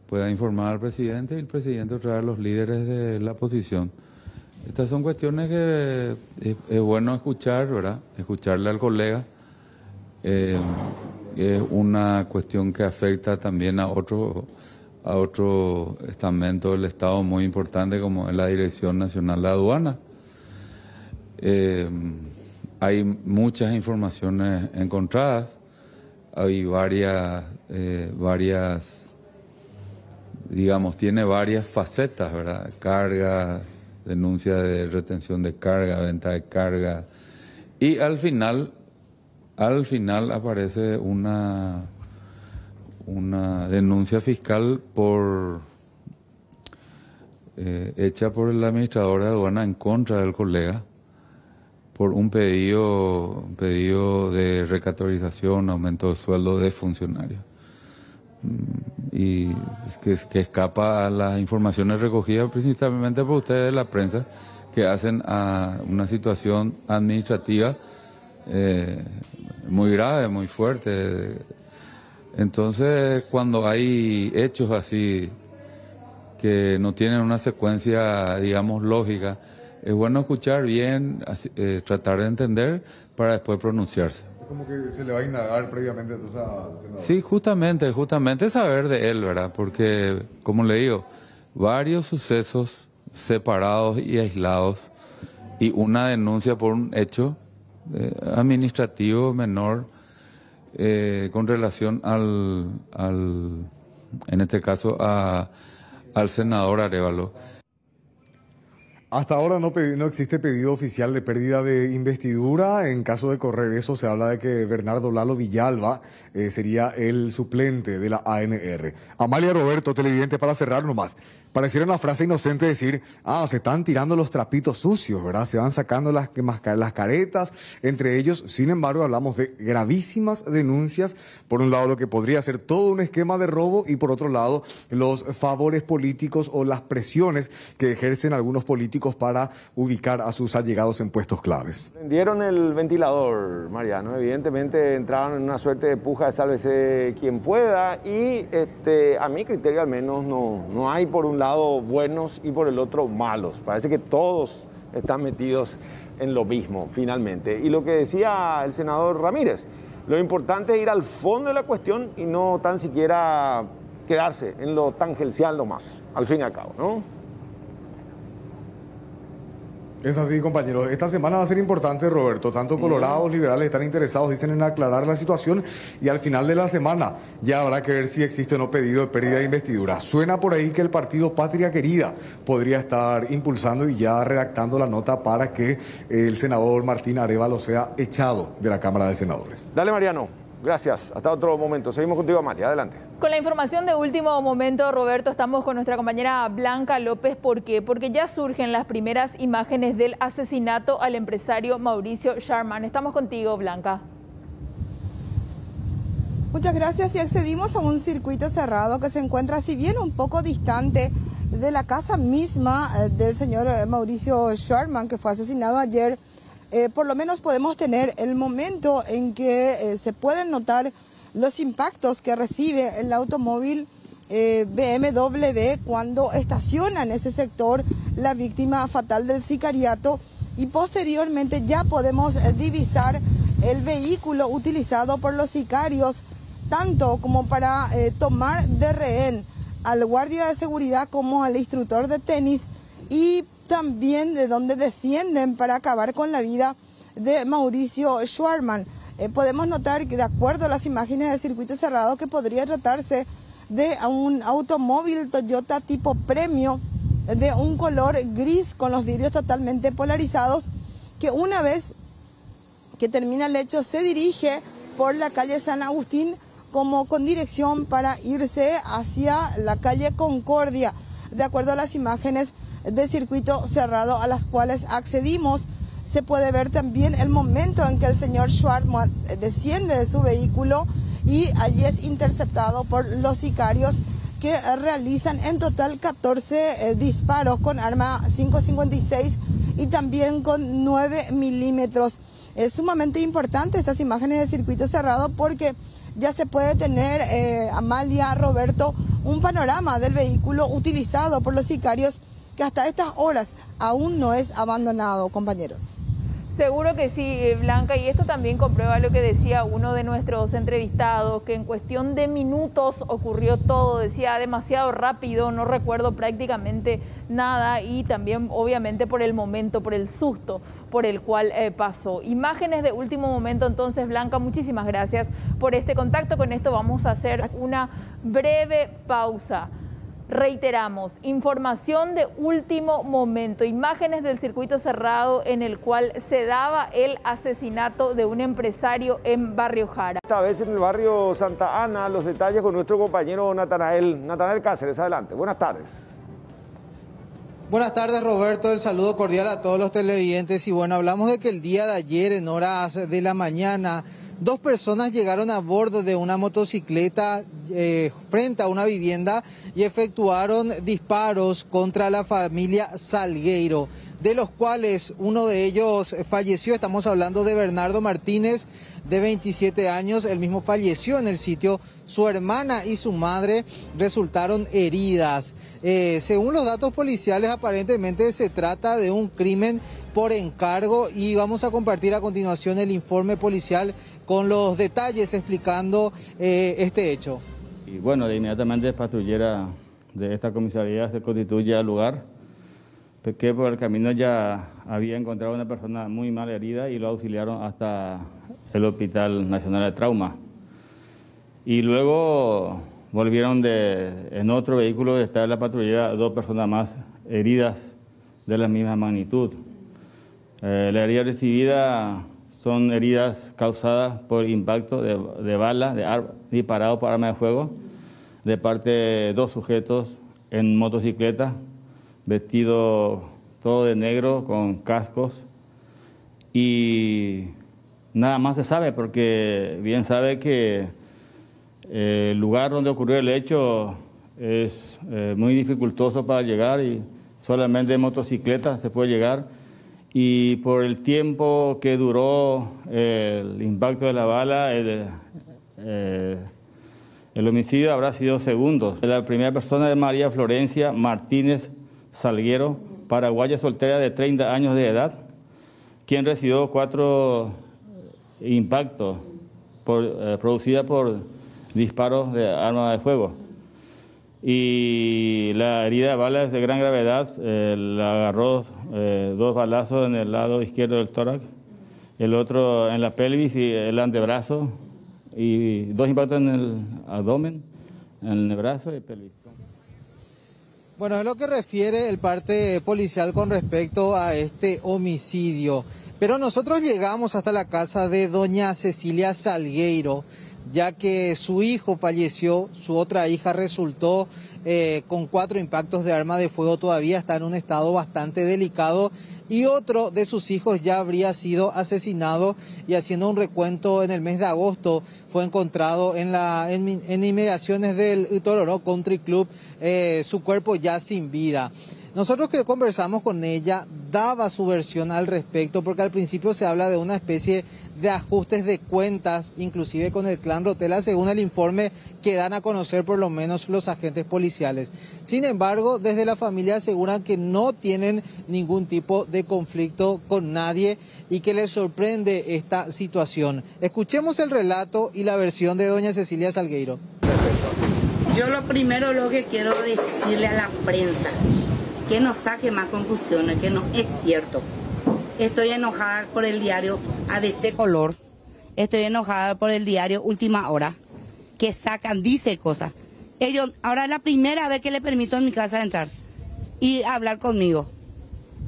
pueda informar al presidente y el presidente traer a los líderes de la oposición. Estas son cuestiones que es bueno escuchar, ¿verdad? Escucharle al colega. Es una cuestión que afecta también a otro estamento del Estado muy importante como es la Dirección Nacional de Aduana. Hay muchas informaciones encontradas, hay varias, digamos, tiene varias facetas, ¿verdad? Carga, denuncia de retención de carga, venta de carga, y al final aparece una denuncia fiscal hecha por el administrador de aduana en contra del colega por un pedido de recategorización, aumento de sueldo de funcionarios. Y es que escapa a las informaciones recogidas principalmente por ustedes de la prensa, que hacen a una situación administrativa muy grave, muy fuerte. Entonces, cuando hay hechos así que no tienen una secuencia, digamos, lógica, es bueno escuchar bien, tratar de entender para después pronunciarse. Es como que se le va a indagar previamente entonces al senador. Sí, justamente saber de él, ¿verdad? Porque, como le digo, varios sucesos separados y aislados y una denuncia por un hecho administrativo menor con relación en este caso, al senador Arévalo. Hasta ahora no existe pedido oficial de pérdida de investidura. En caso de correr eso, se habla de que Bernardo Lalo Villalba sería el suplente de la ANR. Amalia, Roberto, televidente, para cerrar nomás. Pareciera una frase inocente decir, se están tirando los trapitos sucios, ¿verdad? Se van sacando las caretas entre ellos. Sin embargo, hablamos de gravísimas denuncias. Por un lado, lo que podría ser todo un esquema de robo y por otro lado, los favores políticos o las presiones que ejercen algunos políticos para ubicar a sus allegados en puestos claves. Prendieron el ventilador, Mariano. Evidentemente entraron en una suerte de puja de sálvese quien pueda y a mi criterio al menos no hay por un lado buenos y por el otro malos. Parece que todos están metidos en lo mismo finalmente. Y lo que decía el senador Ramírez, lo importante es ir al fondo de la cuestión y no tan siquiera quedarse en lo tangencial nomás, al fin y al cabo, ¿no? Es así, compañeros. Esta semana va a ser importante, Roberto. Tanto colorados, liberales están interesados, dicen, en aclarar la situación y al final de la semana ya habrá que ver si existe o no pedido de pérdida de investidura. Suena por ahí que el partido Patria Querida podría estar impulsando y ya redactando la nota para que el senador Martín Arévalo sea echado de la Cámara de Senadores. Dale, Mariano. Gracias. Hasta otro momento. Seguimos contigo, Amalia. Adelante. Con la información de último momento, Roberto, estamos con nuestra compañera Blanca López. ¿Por qué? Porque ya surgen las primeras imágenes del asesinato al empresario Mauricio Sharman. Estamos contigo, Blanca. Muchas gracias. Y accedimos a un circuito cerrado que se encuentra, si bien un poco distante de la casa misma del señor Mauricio Schwarman, que fue asesinado ayer, por lo menos podemos tener el momento en que se pueden notar los impactos que recibe el automóvil BMW cuando estaciona en ese sector la víctima fatal del sicariato, y posteriormente ya podemos divisar el vehículo utilizado por los sicarios, tanto como para tomar de rehén al guardia de seguridad como al instructor de tenis, y también de donde descienden para acabar con la vida de Mauricio Schwarman. Podemos notar que, de acuerdo a las imágenes de circuito cerrado, que podría tratarse de un automóvil Toyota tipo Premio de un color gris con los vidrios totalmente polarizados, que una vez que termina el hecho se dirige por la calle San Agustín como con dirección para irse hacia la calle Concordia. De acuerdo a las imágenes de circuito cerrado a las cuales accedimos, se puede ver también el momento en que el señor Schwarman desciende de su vehículo y allí es interceptado por los sicarios, que realizan en total 14 disparos con arma 5.56 y también con 9 milímetros. Es sumamente importante estas imágenes de circuito cerrado porque ya se puede tener, Amalia, Roberto, un panorama del vehículo utilizado por los sicarios, que hasta estas horas aún no es abandonado, compañeros. Seguro que sí, Blanca, y esto también comprueba lo que decía uno de nuestros entrevistados, que en cuestión de minutos ocurrió todo, decía demasiado rápido, no recuerdo prácticamente nada, y también obviamente por el momento, por el susto por el cual pasó. Imágenes de último momento entonces, Blanca, muchísimas gracias por este contacto. Con esto vamos a hacer una breve pausa. Reiteramos, información de último momento, imágenes del circuito cerrado en el cual se daba el asesinato de un empresario en Barrio Jara. Esta vez en el barrio Santa Ana, los detalles con nuestro compañero Natanael Cáceres. Adelante, buenas tardes. Buenas tardes, Roberto, el saludo cordial a todos los televidentes. Y bueno, hablamos de que el día de ayer, en horas de la mañana, dos personas llegaron a bordo de una motocicleta frente a una vivienda y efectuaron disparos contra la familia Salgueiro, de los cuales uno de ellos falleció. Estamos hablando de Bernardo Martínez, de 27 años. Él mismo falleció en el sitio. Su hermana y su madre resultaron heridas. Según los datos policiales, aparentemente se trata de un crimen por encargo, y vamos a compartir a continuación el informe policial con los detalles explicando este hecho. Y bueno, inmediatamente patrullera de esta comisaría se constituye al lugar, porque por el camino ya había encontrado una persona muy mal herida y lo auxiliaron hasta el Hospital Nacional de Trauma. Y luego volvieron en otro vehículo de estar en la patrullera dos personas más heridas de la misma magnitud. La herida recibida son heridas causadas por impacto de bala disparado por arma de fuego de parte de dos sujetos en motocicleta, vestidos todo de negro con cascos, y nada más se sabe, porque bien sabe que el lugar donde ocurrió el hecho es muy dificultoso para llegar, y solamente en motocicleta se puede llegar. Y por el tiempo que duró el impacto de la bala, el homicidio habrá sido segundos. La primera persona es María Florencia Martínez Salguero, paraguaya soltera de 30 años de edad, quien recibió 4 impactos producidos por disparos de arma de fuego. Y la herida de bala es de gran gravedad. La agarró 2 balazos en el lado izquierdo del tórax, el otro en la pelvis y el antebrazo, y 2 impactos en el abdomen, en el brazo y pelvis. Bueno, es lo que refiere el parte policial con respecto a este homicidio. Pero nosotros llegamos hasta la casa de doña Cecilia Salgueiro, ya que su hijo falleció, su otra hija resultó con 4 impactos de arma de fuego, todavía está en un estado bastante delicado y otro de sus hijos ya habría sido asesinado, y haciendo un recuento en el mes de agosto fue encontrado en inmediaciones del Utororó Country Club su cuerpo ya sin vida. Nosotros que conversamos con ella daba su versión al respecto, porque al principio se habla de una especie de ajustes de cuentas, inclusive con el clan Rotella, según el informe que dan a conocer por lo menos los agentes policiales. Sin embargo, desde la familia aseguran que no tienen ningún tipo de conflicto con nadie y que les sorprende esta situación. Escuchemos el relato y la versión de doña Cecilia Salgueiro. Yo lo primero lo que quiero decirle a la prensa, que no saque más conclusiones, que no es cierto. Estoy enojada por el diario ABC Color, estoy enojada por el diario Última Hora, que sacan, dice cosas. Ellos, ahora es la primera vez que le permito en mi casa entrar y hablar conmigo,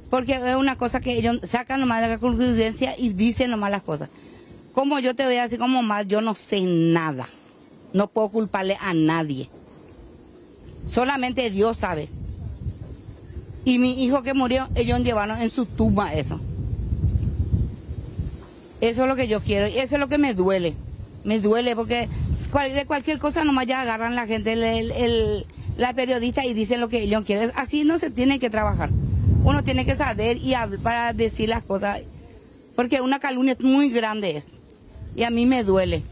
porque es una cosa que ellos sacan nomás la concludencia y dicen nomás las cosas. Como yo te voy a decir como mal, yo no sé nada, no puedo culparle a nadie, solamente Dios sabe. Y mi hijo que murió, ellos llevaron en su tumba eso. Eso es lo que yo quiero y eso es lo que me duele. Me duele porque de cualquier cosa nomás ya agarran la gente, la periodista, y dicen lo que ellos quieren. Así no se tiene que trabajar. Uno tiene que saber y hablar para decir las cosas, porque una calumnia muy grande es. Y a mí me duele.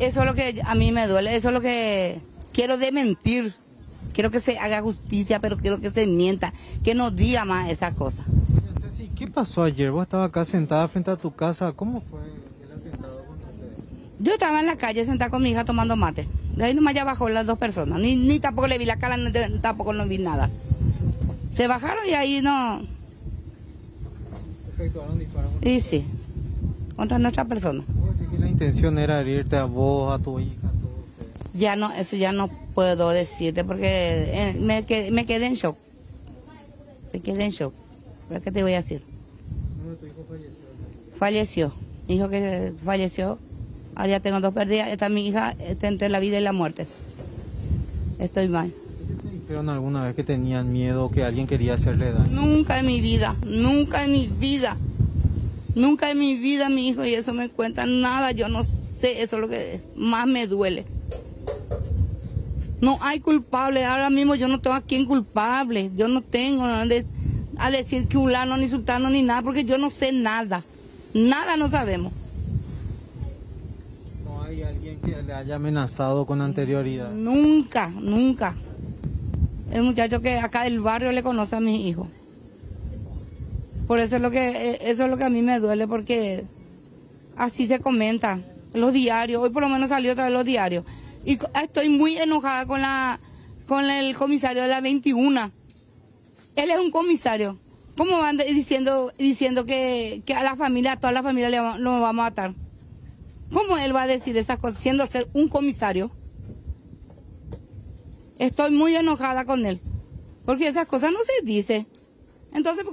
Eso es lo que a mí me duele, eso es lo que quiero desmentir. Quiero que se haga justicia, pero quiero que se mienta, que no diga más esas cosas. Ceci, ¿qué pasó ayer? Vos estabas acá sentada frente a tu casa, ¿cómo fue el atentado contra ustedes? Yo estaba en la calle sentada con mi hija tomando mate. De ahí nomás ya bajó las dos personas, ni tampoco le vi la cara, tampoco no vi nada. Se bajaron y ahí no... ¿Efectuaron disparos? Y sí, contra nuestra persona. ¿Vos decís que la intención era herirte a vos, a tu hija, a todos ustedes? Ya no, eso ya no puedo decirte porque me quedé en shock. Me quedé en shock. ¿Pero qué te voy a decir? ¿Uno de tus hijos falleció? Falleció. Mi hijo que falleció. Ahora ya tengo 2 pérdidas. Esta mi hija está entre la vida y la muerte. Estoy mal. ¿Te dijeron alguna vez que tenían miedo, que alguien quería hacerle daño? Nunca en mi vida, nunca en mi vida. Nunca en mi vida mi hijo y eso me cuenta nada. Yo no sé, eso es lo que más me duele. No hay culpable, ahora mismo yo no tengo a quién culpable, yo no tengo a decir que fulano ni sultano ni nada, porque yo no sé nada, nada no sabemos. ¿No hay alguien que le haya amenazado con anterioridad? Nunca, nunca. El muchacho que acá del barrio le conoce a mis hijos. Por eso es eso es lo que a mí me duele, porque así se comenta, los diarios, hoy por lo menos salió otra vez los diarios. Y estoy muy enojada con el comisario de la 21. Él es un comisario. ¿Cómo van diciendo que a la familia, a toda la familia lo vamos a matar? ¿Cómo él va a decir esas cosas siendo ser un comisario? Estoy muy enojada con él, porque esas cosas no se dicen. Entonces.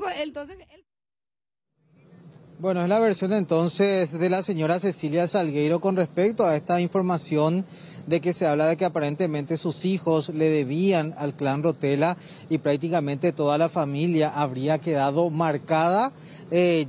Bueno, es la versión entonces de la señora Cecilia Salgueiro con respecto a esta información de que se habla de que aparentemente sus hijos le debían al clan Rotella y prácticamente toda la familia habría quedado marcada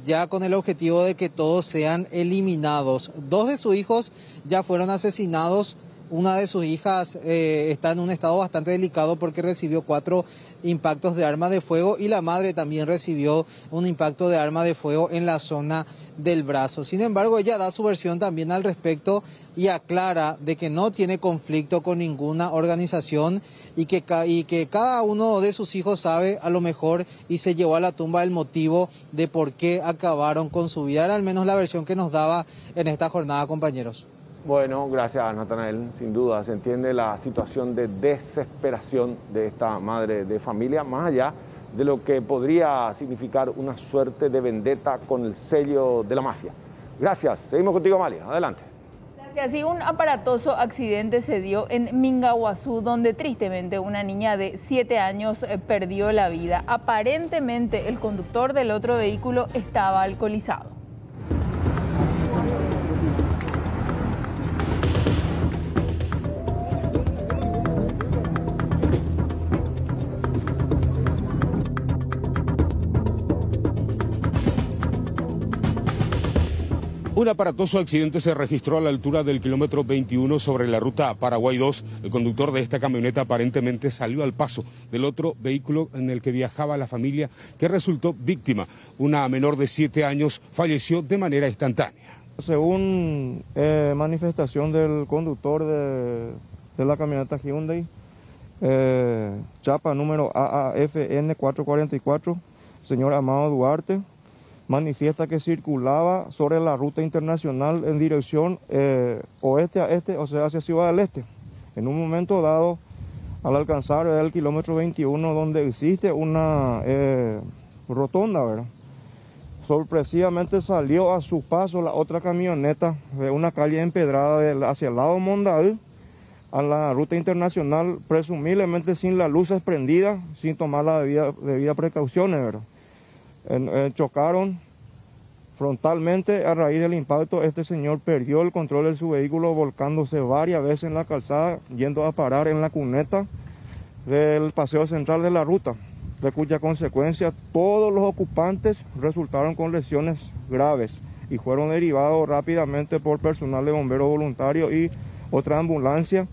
ya con el objetivo de que todos sean eliminados. 2 de sus hijos ya fueron asesinados. Una de sus hijas está en un estado bastante delicado porque recibió 4 impactos de arma de fuego y la madre también recibió un impacto de arma de fuego en la zona del brazo. Sin embargo, ella da su versión también al respecto y aclara de que no tiene conflicto con ninguna organización y que cada uno de sus hijos sabe a lo mejor y se llevó a la tumba el motivo de por qué acabaron con su vida. Era al menos la versión que nos daba en esta jornada, compañeros. Bueno, gracias Natanael. Sin duda se entiende la situación de desesperación de esta madre de familia, más allá de lo que podría significar una suerte de vendetta con el sello de la mafia. Gracias. Seguimos contigo, Amalia. Adelante. Gracias. Y un aparatoso accidente se dio en Mingaguazú, donde tristemente una niña de 7 años perdió la vida. Aparentemente el conductor del otro vehículo estaba alcoholizado. Un aparatoso accidente se registró a la altura del kilómetro 21 sobre la ruta Paraguay 2. El conductor de esta camioneta aparentemente salió al paso del otro vehículo en el que viajaba la familia, que resultó víctima. Una menor de 7 años falleció de manera instantánea. Según manifestación del conductor de la camioneta Hyundai, chapa número AAFN 444, señor Amado Duarte, manifiesta que circulaba sobre la ruta internacional en dirección oeste a este, o sea, hacia Ciudad del Este. En un momento dado, al alcanzar el kilómetro 21, donde existe una rotonda, ¿verdad?, sorpresivamente salió a su paso la otra camioneta de una calle empedrada hacia el lado Mondaú a la ruta internacional, presumiblemente sin las luces prendidas, sin tomar las debidas precauciones, ¿verdad? Chocaron frontalmente. A raíz del impacto, este señor perdió el control de su vehículo, volcándose varias veces en la calzada, yendo a parar en la cuneta del paseo central de la ruta, de cuya consecuencia todos los ocupantes resultaron con lesiones graves y fueron derivados rápidamente por personal de bomberos voluntarios y otra ambulancia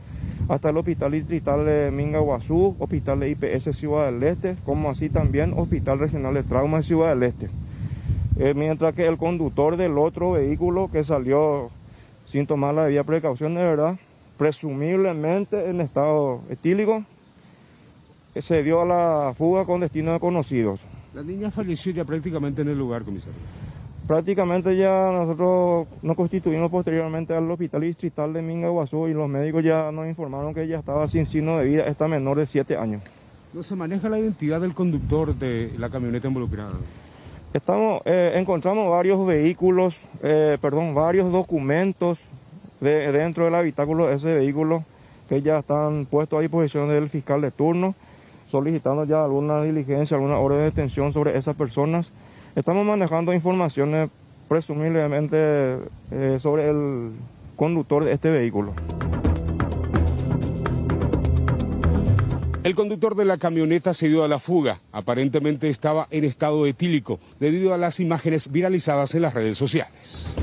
hasta el Hospital Distrital de Mingaguazú, Hospital de IPS Ciudad del Este, como así también Hospital Regional de Trauma de Ciudad del Este. Mientras que el conductor del otro vehículo, que salió sin tomar la debida precaución, de verdad, presumiblemente en estado etílico, se dio a la fuga con destino desconocidos. La niña falleció ya prácticamente en el lugar, comisario. Prácticamente ya nosotros nos constituimos posteriormente al Hospital Distrital de Mingaguazú y los médicos ya nos informaron que ella estaba sin signo de vida, esta menor de 7 años. ¿No se maneja la identidad del conductor de la camioneta involucrada? Encontramos varios vehículos, varios documentos dentro del habitáculo de ese vehículo que ya están puestos a disposición del fiscal de turno, solicitando ya alguna diligencia, alguna orden de detención sobre esas personas. Estamos manejando informaciones presumiblemente sobre el conductor de este vehículo. El conductor de la camioneta se dio a la fuga. Aparentemente estaba en estado etílico debido a las imágenes viralizadas en las redes sociales.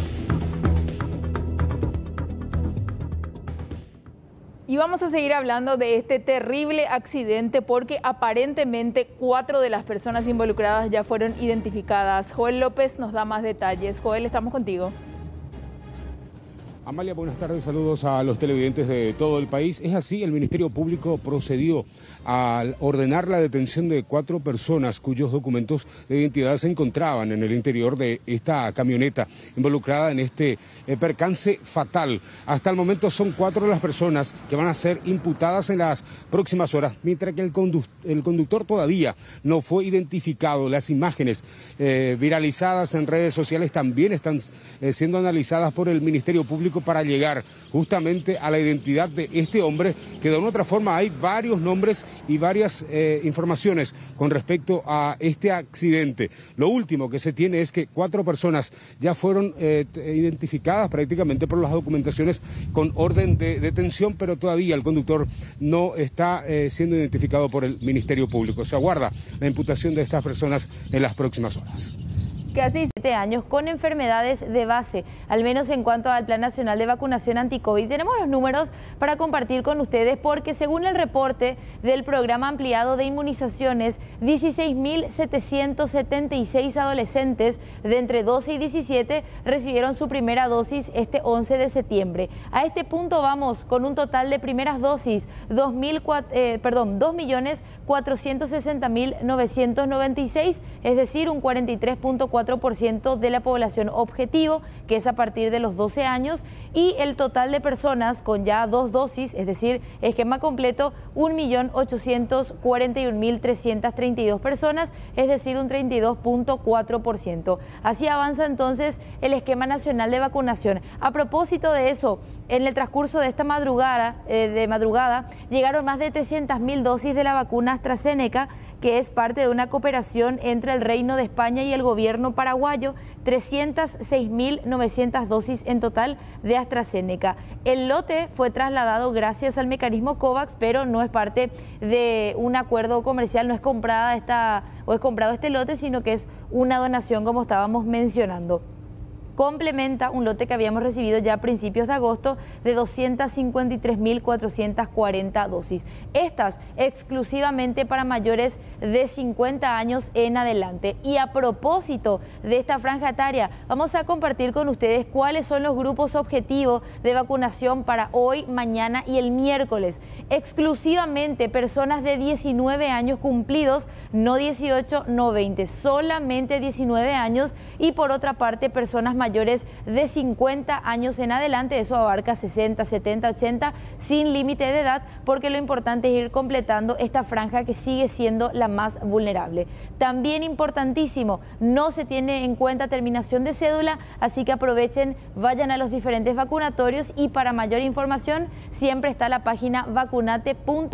Y vamos a seguir hablando de este terrible accidente porque aparentemente 4 de las personas involucradas ya fueron identificadas. Joel López nos da más detalles. Joel, estamos contigo. Amalia, buenas tardes, saludos a los televidentes de todo el país. Es así, el Ministerio Público procedió a ordenar la detención de 4 personas cuyos documentos de identidad se encontraban en el interior de esta camioneta involucrada en este percance fatal. Hasta el momento son 4 las personas que van a ser imputadas en las próximas horas, mientras que el conductor todavía no fue identificado. Las imágenes viralizadas en redes sociales también están siendo analizadas por el Ministerio Público para llegar justamente a la identidad de este hombre, que de una u otra forma hay varios nombres y varias informaciones con respecto a este accidente. Lo último que se tiene es que 4 personas ya fueron identificadas prácticamente por las documentaciones con orden de detención, pero todavía el conductor no está siendo identificado por el Ministerio Público. Se aguarda la imputación de estas personas en las próximas horas. Casi 7 años con enfermedades de base, al menos en cuanto al Plan Nacional de Vacunación Anti-COVID. Tenemos los números para compartir con ustedes porque según el reporte del Programa Ampliado de Inmunizaciones, 16.776 adolescentes de entre 12 y 17 recibieron su primera dosis este 11 de septiembre. A este punto vamos con un total de primeras dosis, 2.460.996, es decir, un 43.4% de la población objetivo, que es a partir de los 12 años, y el total de personas con ya 2 dosis, es decir, esquema completo, 1.841.332 personas, es decir, un 32.4%. Así avanza entonces el esquema nacional de vacunación. A propósito de eso, en el transcurso de esta madrugada, llegaron más de 300.000 dosis de la vacuna AstraZeneca, que es parte de una cooperación entre el Reino de España y el gobierno paraguayo, 306.900 dosis en total de AstraZeneca. El lote fue trasladado gracias al mecanismo COVAX, pero no es parte de un acuerdo comercial, no es comprado este lote, sino que es una donación, como estábamos mencionando. complementa un lote que habíamos recibido ya a principios de agosto de 253.440 dosis. Estas exclusivamente para mayores de 50 años en adelante. Y a propósito de esta franja etaria, vamos a compartir con ustedes cuáles son los grupos objetivos de vacunación para hoy, mañana y el miércoles. Exclusivamente personas de 19 años cumplidos, no 18, no 20, solamente 19 años, y por otra parte personas mayores de 50 años en adelante, eso abarca 60, 70, 80, sin límite de edad, porque lo importante es ir completando esta franja que sigue siendo la más vulnerable. También importantísimo, no se tiene en cuenta terminación de cédula, así que aprovechen, vayan a los diferentes vacunatorios, y para mayor información siempre está la página vacunate.gov.es.